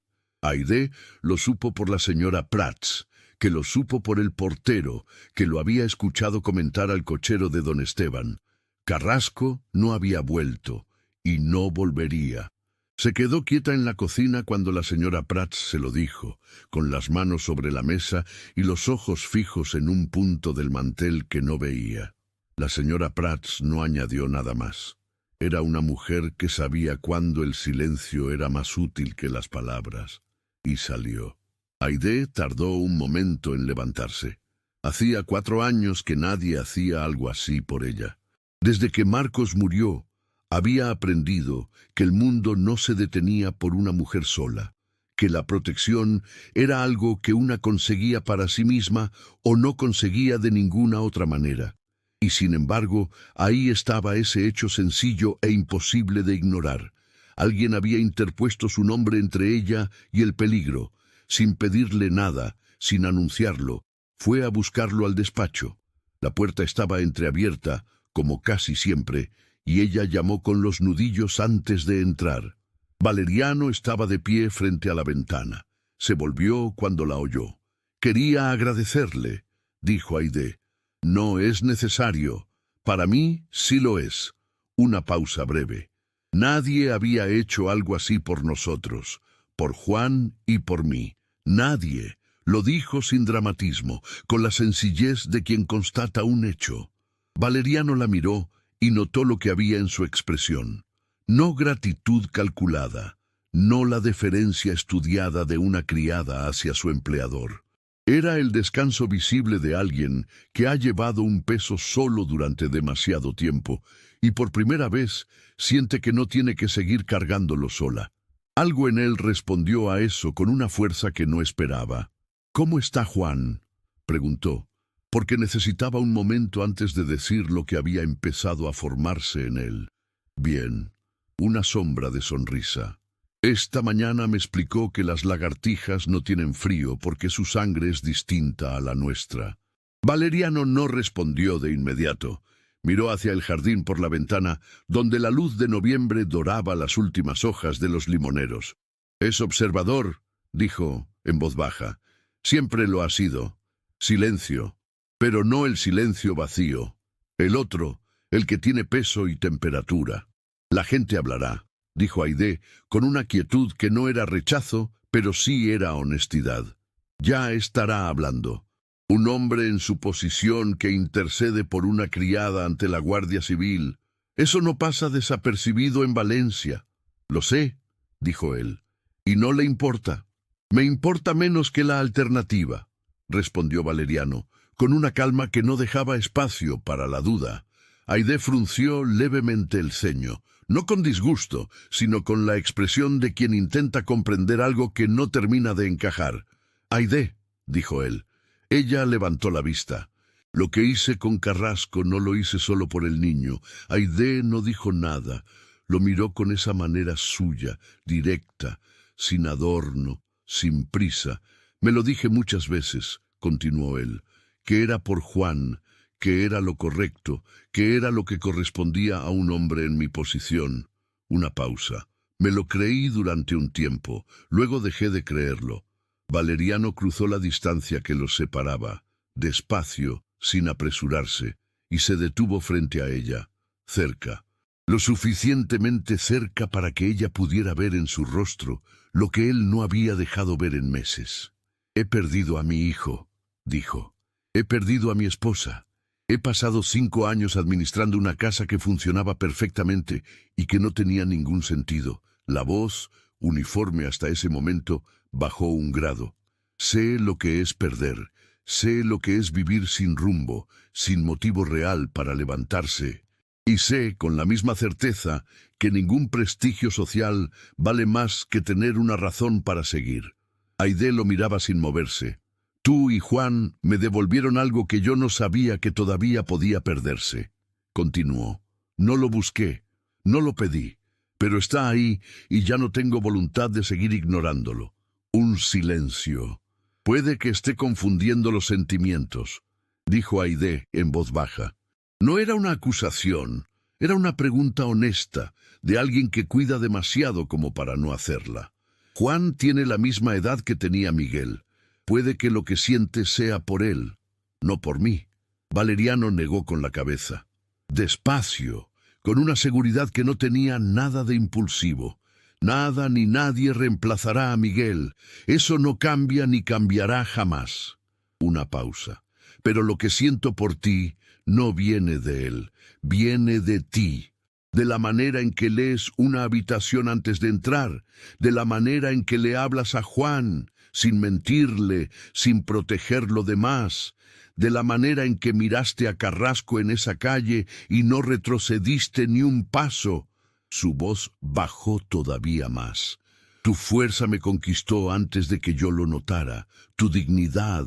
Aide lo supo por la señora Prats, que lo supo por el portero, que lo había escuchado comentar al cochero de don Esteban. Carrasco no había vuelto, y no volvería. Se quedó quieta en la cocina cuando la señora Prats se lo dijo, con las manos sobre la mesa y los ojos fijos en un punto del mantel que no veía. La señora Prats no añadió nada más. Era una mujer que sabía cuándo el silencio era más útil que las palabras, y salió. Aide tardó un momento en levantarse. Hacía 4 años que nadie hacía algo así por ella. Desde que Marcos murió, había aprendido que el mundo no se detenía por una mujer sola, que la protección era algo que una conseguía para sí misma o no conseguía de ninguna otra manera. Y sin embargo, ahí estaba ese hecho sencillo e imposible de ignorar. Alguien había interpuesto su nombre entre ella y el peligro. Sin pedirle nada, sin anunciarlo, fue a buscarlo al despacho. La puerta estaba entreabierta, como casi siempre, y ella llamó con los nudillos antes de entrar. Valeriano estaba de pie frente a la ventana. Se volvió cuando la oyó. «Quería agradecerle», dijo Aide. «No es necesario. Para mí sí lo es». Una pausa breve. Nadie había hecho algo así por nosotros, por Juan y por mí. Nadie. Lo dijo sin dramatismo, con la sencillez de quien constata un hecho. Valeriano la miró y notó lo que había en su expresión. No gratitud calculada, no la deferencia estudiada de una criada hacia su empleador. Era el descanso visible de alguien que ha llevado un peso solo durante demasiado tiempo y por primera vez siente que no tiene que seguir cargándolo sola. Algo en él respondió a eso con una fuerza que no esperaba. «¿Cómo está Juan?», preguntó, porque necesitaba un momento antes de decir lo que había empezado a formarse en él. «Bien», una sombra de sonrisa. «Esta mañana me explicó que las lagartijas no tienen frío porque su sangre es distinta a la nuestra». Valeriano no respondió de inmediato. Miró hacia el jardín por la ventana, donde la luz de noviembre doraba las últimas hojas de los limoneros. «Es observador», dijo en voz baja. «Siempre lo ha sido». Silencio. Pero no el silencio vacío. El otro, el que tiene peso y temperatura. «La gente hablará», dijo Aide, con una quietud que no era rechazo, pero sí era honestidad. «Ya estará hablando». Un hombre en su posición que intercede por una criada ante la Guardia Civil. Eso no pasa desapercibido en Valencia. «Lo sé», dijo él, «y no le importa». «Me importa menos que la alternativa», respondió Valeriano, con una calma que no dejaba espacio para la duda. Aide frunció levemente el ceño, no con disgusto, sino con la expresión de quien intenta comprender algo que no termina de encajar. «Aide», dijo él. Ella levantó la vista. «Lo que hice con Carrasco no lo hice solo por el niño». Aide no dijo nada. Lo miró con esa manera suya, directa, sin adorno, sin prisa. «Me lo dije muchas veces», continuó él, «que era por Juan, que era lo correcto, que era lo que correspondía a un hombre en mi posición». Una pausa. «Me lo creí durante un tiempo, luego dejé de creerlo». Valeriano cruzó la distancia que los separaba, despacio, sin apresurarse, y se detuvo frente a ella, cerca, lo suficientemente cerca para que ella pudiera ver en su rostro lo que él no había dejado ver en meses. «He perdido a mi hijo», dijo. «He perdido a mi esposa. He pasado 5 años administrando una casa que funcionaba perfectamente y que no tenía ningún sentido». La voz, uniforme hasta ese momento, bajó un grado. «Sé lo que es perder, sé lo que es vivir sin rumbo, sin motivo real para levantarse, y sé con la misma certeza que ningún prestigio social vale más que tener una razón para seguir». Aide lo miraba sin moverse. «Tú y Juan me devolvieron algo que yo no sabía que todavía podía perderse», continuó. «No lo busqué, no lo pedí, pero está ahí y ya no tengo voluntad de seguir ignorándolo». Un silencio. «Puede que esté confundiendo los sentimientos», dijo Aide en voz baja. No era una acusación, era una pregunta honesta, de alguien que cuida demasiado como para no hacerla. Juan tiene la misma edad que tenía Miguel. Puede que lo que siente sea por él, no por mí. Valeriano negó con la cabeza. Despacio, con una seguridad que no tenía nada de impulsivo. Nada ni nadie reemplazará a Miguel. Eso no cambia ni cambiará jamás. Una pausa. Pero lo que siento por ti no viene de él, viene de ti. De la manera en que lees una habitación antes de entrar, de la manera en que le hablas a Juan, sin mentirle, sin protegerlo de más, de la manera en que miraste a Carrasco en esa calle y no retrocediste ni un paso. Su voz bajó todavía más. Tu fuerza me conquistó antes de que yo lo notara, tu dignidad,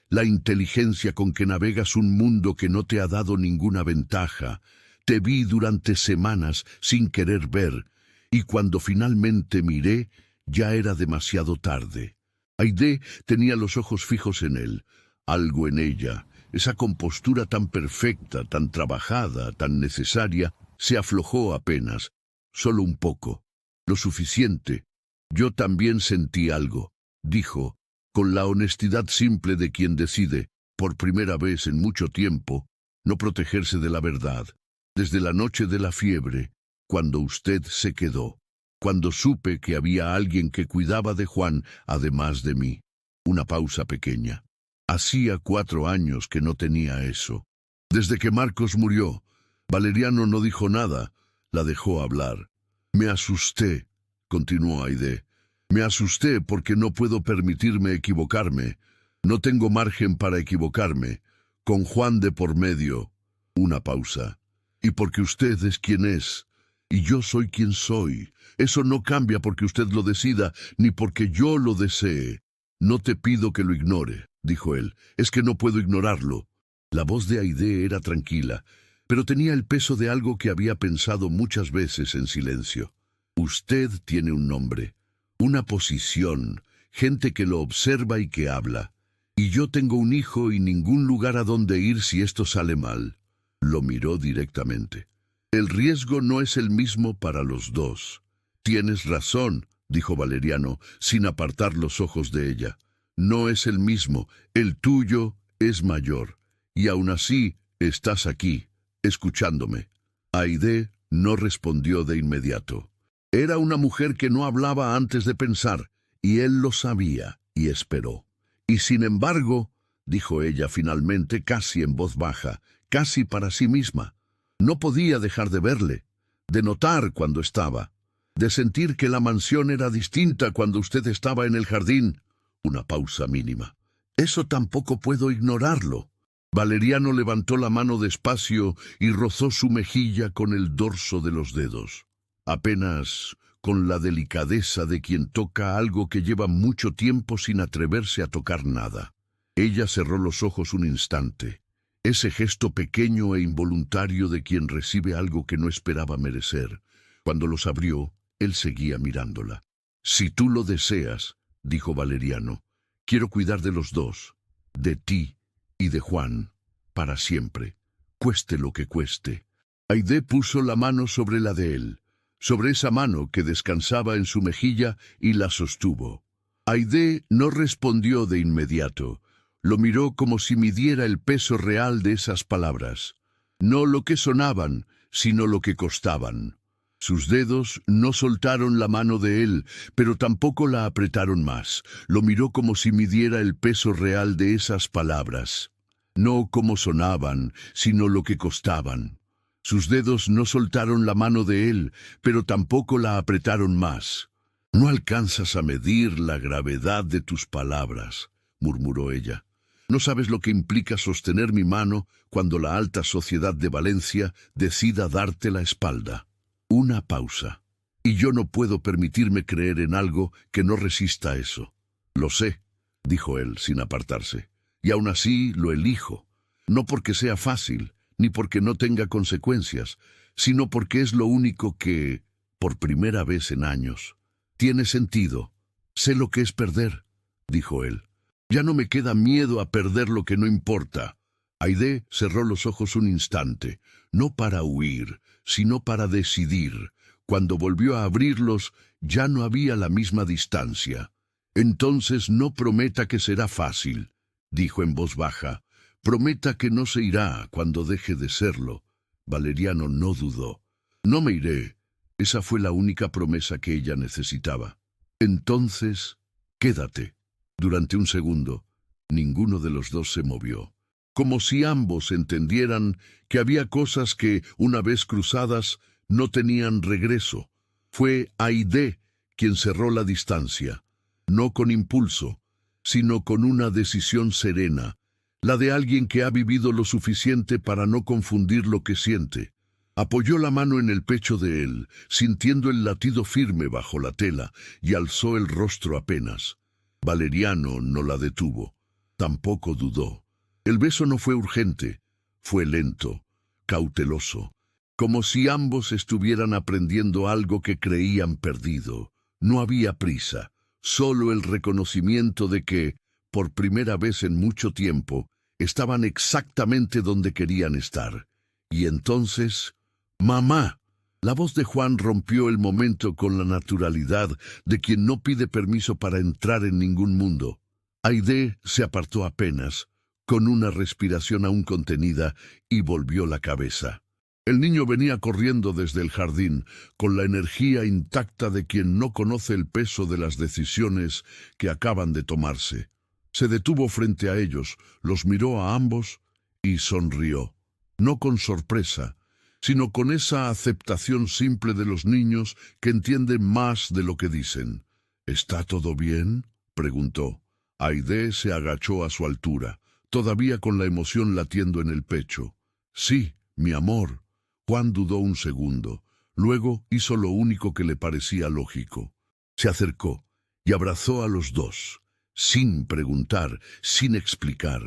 la inteligencia con que navegas un mundo que no te ha dado ninguna ventaja. Te vi durante semanas sin querer ver, y cuando finalmente miré, ya era demasiado tarde. Aide tenía los ojos fijos en él. Algo en ella, esa compostura tan perfecta, tan trabajada, tan necesaria, se aflojó apenas, solo un poco, lo suficiente. Yo también sentí algo, dijo, con la honestidad simple de quien decide, por primera vez en mucho tiempo, no protegerse de la verdad. Desde la noche de la fiebre, cuando usted se quedó, cuando supe que había alguien que cuidaba de Juan, además de mí. Una pausa pequeña. Hacía 4 años que no tenía eso. Desde que Marcos murió, Valeriano no dijo nada, la dejó hablar. Me asusté, continuó Aide. Me asusté porque no puedo permitirme equivocarme. No tengo margen para equivocarme. Con Juan de por medio. Una pausa. Y porque usted es quien es, y yo soy quien soy. Eso no cambia porque usted lo decida, ni porque yo lo desee. No te pido que lo ignore, dijo él. Es que no puedo ignorarlo. La voz de Aide era tranquila, pero tenía el peso de algo que había pensado muchas veces en silencio. Usted tiene un nombre, una posición, gente que lo observa y que habla. Y yo tengo un hijo y ningún lugar a donde ir si esto sale mal. Lo miró directamente. El riesgo no es el mismo para los dos. Tienes razón, dijo Valeriano, sin apartar los ojos de ella. No es el mismo, el tuyo es mayor. Y aún así, estás aquí, escuchándome. Aide no respondió de inmediato. Era una mujer que no hablaba antes de pensar, y él lo sabía, y esperó. Y sin embargo, dijo ella finalmente casi en voz baja, casi para sí misma, no podía dejar de verle, de notar cuando estaba, de sentir que la mansión era distinta cuando usted estaba en el jardín. Una pausa mínima. Eso tampoco puedo ignorarlo. Valeriano levantó la mano despacio y rozó su mejilla con el dorso de los dedos. Apenas con la delicadeza de quien toca algo que lleva mucho tiempo sin atreverse a tocar nada. Ella cerró los ojos un instante. Ese gesto pequeño e involuntario de quien recibe algo que no esperaba merecer. Cuando los abrió, él seguía mirándola. Si tú lo deseas, dijo Valeriano, quiero cuidar de los dos, de ti y de Juan, para siempre, cueste lo que cueste. Aide puso la mano sobre la de él, sobre esa mano que descansaba en su mejilla y la sostuvo. Aide no respondió de inmediato. Lo miró como si midiera el peso real de esas palabras. No lo que sonaban, sino lo que costaban. Sus dedos no soltaron la mano de él, pero tampoco la apretaron más. Lo miró como si midiera el peso real de esas palabras. No como sonaban, sino lo que costaban. Sus dedos no soltaron la mano de él, pero tampoco la apretaron más. No alcanzas a medir la gravedad de tus palabras, murmuró ella. No sabes lo que implica sostener mi mano cuando la alta sociedad de Valencia decida darte la espalda. Una pausa. Y yo no puedo permitirme creer en algo que no resista eso. Lo sé, dijo él sin apartarse. Y aún así lo elijo. No porque sea fácil, ni porque no tenga consecuencias, sino porque es lo único que, por primera vez en años, tiene sentido. Sé lo que es perder, dijo él. Ya no me queda miedo a perder lo que no importa. Aide cerró los ojos un instante, no para huir, sino para decidir. Cuando volvió a abrirlos, ya no había la misma distancia. «Entonces no prometa que será fácil», dijo en voz baja. «Prometa que no se irá cuando deje de serlo». Valeriano no dudó. «No me iré». Esa fue la única promesa que ella necesitaba. «Entonces, quédate». Durante un segundo, ninguno de los dos se movió, como si ambos entendieran que había cosas que, una vez cruzadas, no tenían regreso. Fue Aide quien cerró la distancia, no con impulso, sino con una decisión serena, la de alguien que ha vivido lo suficiente para no confundir lo que siente. Apoyó la mano en el pecho de él, sintiendo el latido firme bajo la tela, y alzó el rostro apenas. Valeriano no la detuvo. Tampoco dudó. El beso no fue urgente, fue lento, cauteloso, como si ambos estuvieran aprendiendo algo que creían perdido. No había prisa, solo el reconocimiento de que, por primera vez en mucho tiempo, estaban exactamente donde querían estar. Y entonces, «¡Mamá!». La voz de Juan rompió el momento con la naturalidad de quien no pide permiso para entrar en ningún mundo. Aide se apartó apenas, con una respiración aún contenida, y volvió la cabeza. El niño venía corriendo desde el jardín, con la energía intacta de quien no conoce el peso de las decisiones que acaban de tomarse. Se detuvo frente a ellos, los miró a ambos y sonrió, no con sorpresa, sino con esa aceptación simple de los niños que entienden más de lo que dicen. «¿Está todo bien?», preguntó. Aide se agachó a su altura, todavía con la emoción latiendo en el pecho. «Sí, mi amor». Juan dudó un segundo. Luego hizo lo único que le parecía lógico. Se acercó y abrazó a los dos, sin preguntar, sin explicar,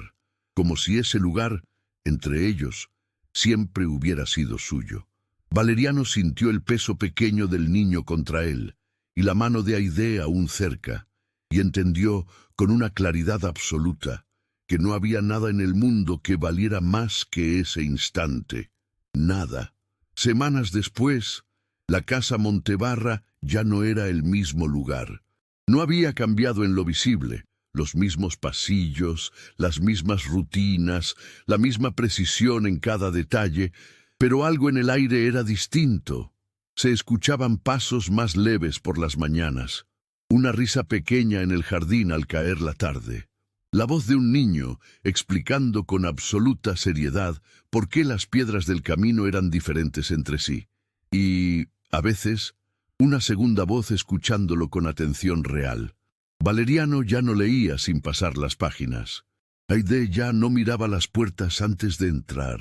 como si ese lugar, entre ellos, siempre hubiera sido suyo. Valeriano sintió el peso pequeño del niño contra él, y la mano de Aide aún cerca, y entendió, con una claridad absoluta, que no había nada en el mundo que valiera más que ese instante. Nada. Semanas después, la casa Montebarra ya no era el mismo lugar. No había cambiado en lo visible. Los mismos pasillos, las mismas rutinas, la misma precisión en cada detalle, pero algo en el aire era distinto. Se escuchaban pasos más leves por las mañanas, una risa pequeña en el jardín al caer la tarde, la voz de un niño explicando con absoluta seriedad por qué las piedras del camino eran diferentes entre sí, y, a veces, una segunda voz escuchándolo con atención real. Valeriano ya no leía sin pasar las páginas. Aide ya no miraba las puertas antes de entrar,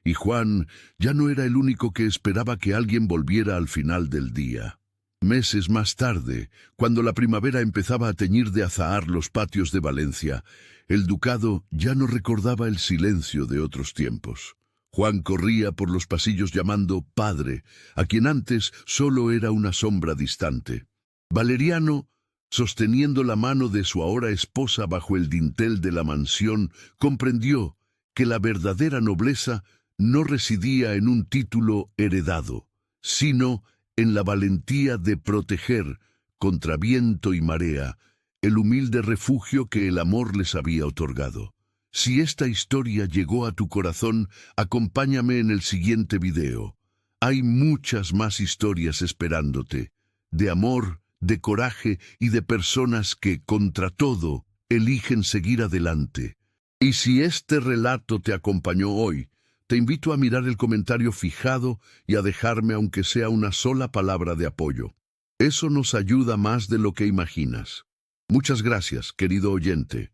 y Juan ya no era el único que esperaba que alguien volviera al final del día. Meses más tarde, cuando la primavera empezaba a teñir de azahar los patios de Valencia, el ducado ya no recordaba el silencio de otros tiempos. Juan corría por los pasillos llamando «padre», a quien antes solo era una sombra distante. Valeriano, sosteniendo la mano de su ahora esposa bajo el dintel de la mansión, comprendió que la verdadera nobleza no residía en un título heredado, sino en la valentía de proteger, contra viento y marea, el humilde refugio que el amor les había otorgado. Si esta historia llegó a tu corazón, acompáñame en el siguiente video. Hay muchas más historias esperándote, de amor, de coraje y de personas que, contra todo, eligen seguir adelante. Y si este relato te acompañó hoy, te invito a mirar el comentario fijado y a dejarme aunque sea una sola palabra de apoyo. Eso nos ayuda más de lo que imaginas. Muchas gracias, querido oyente.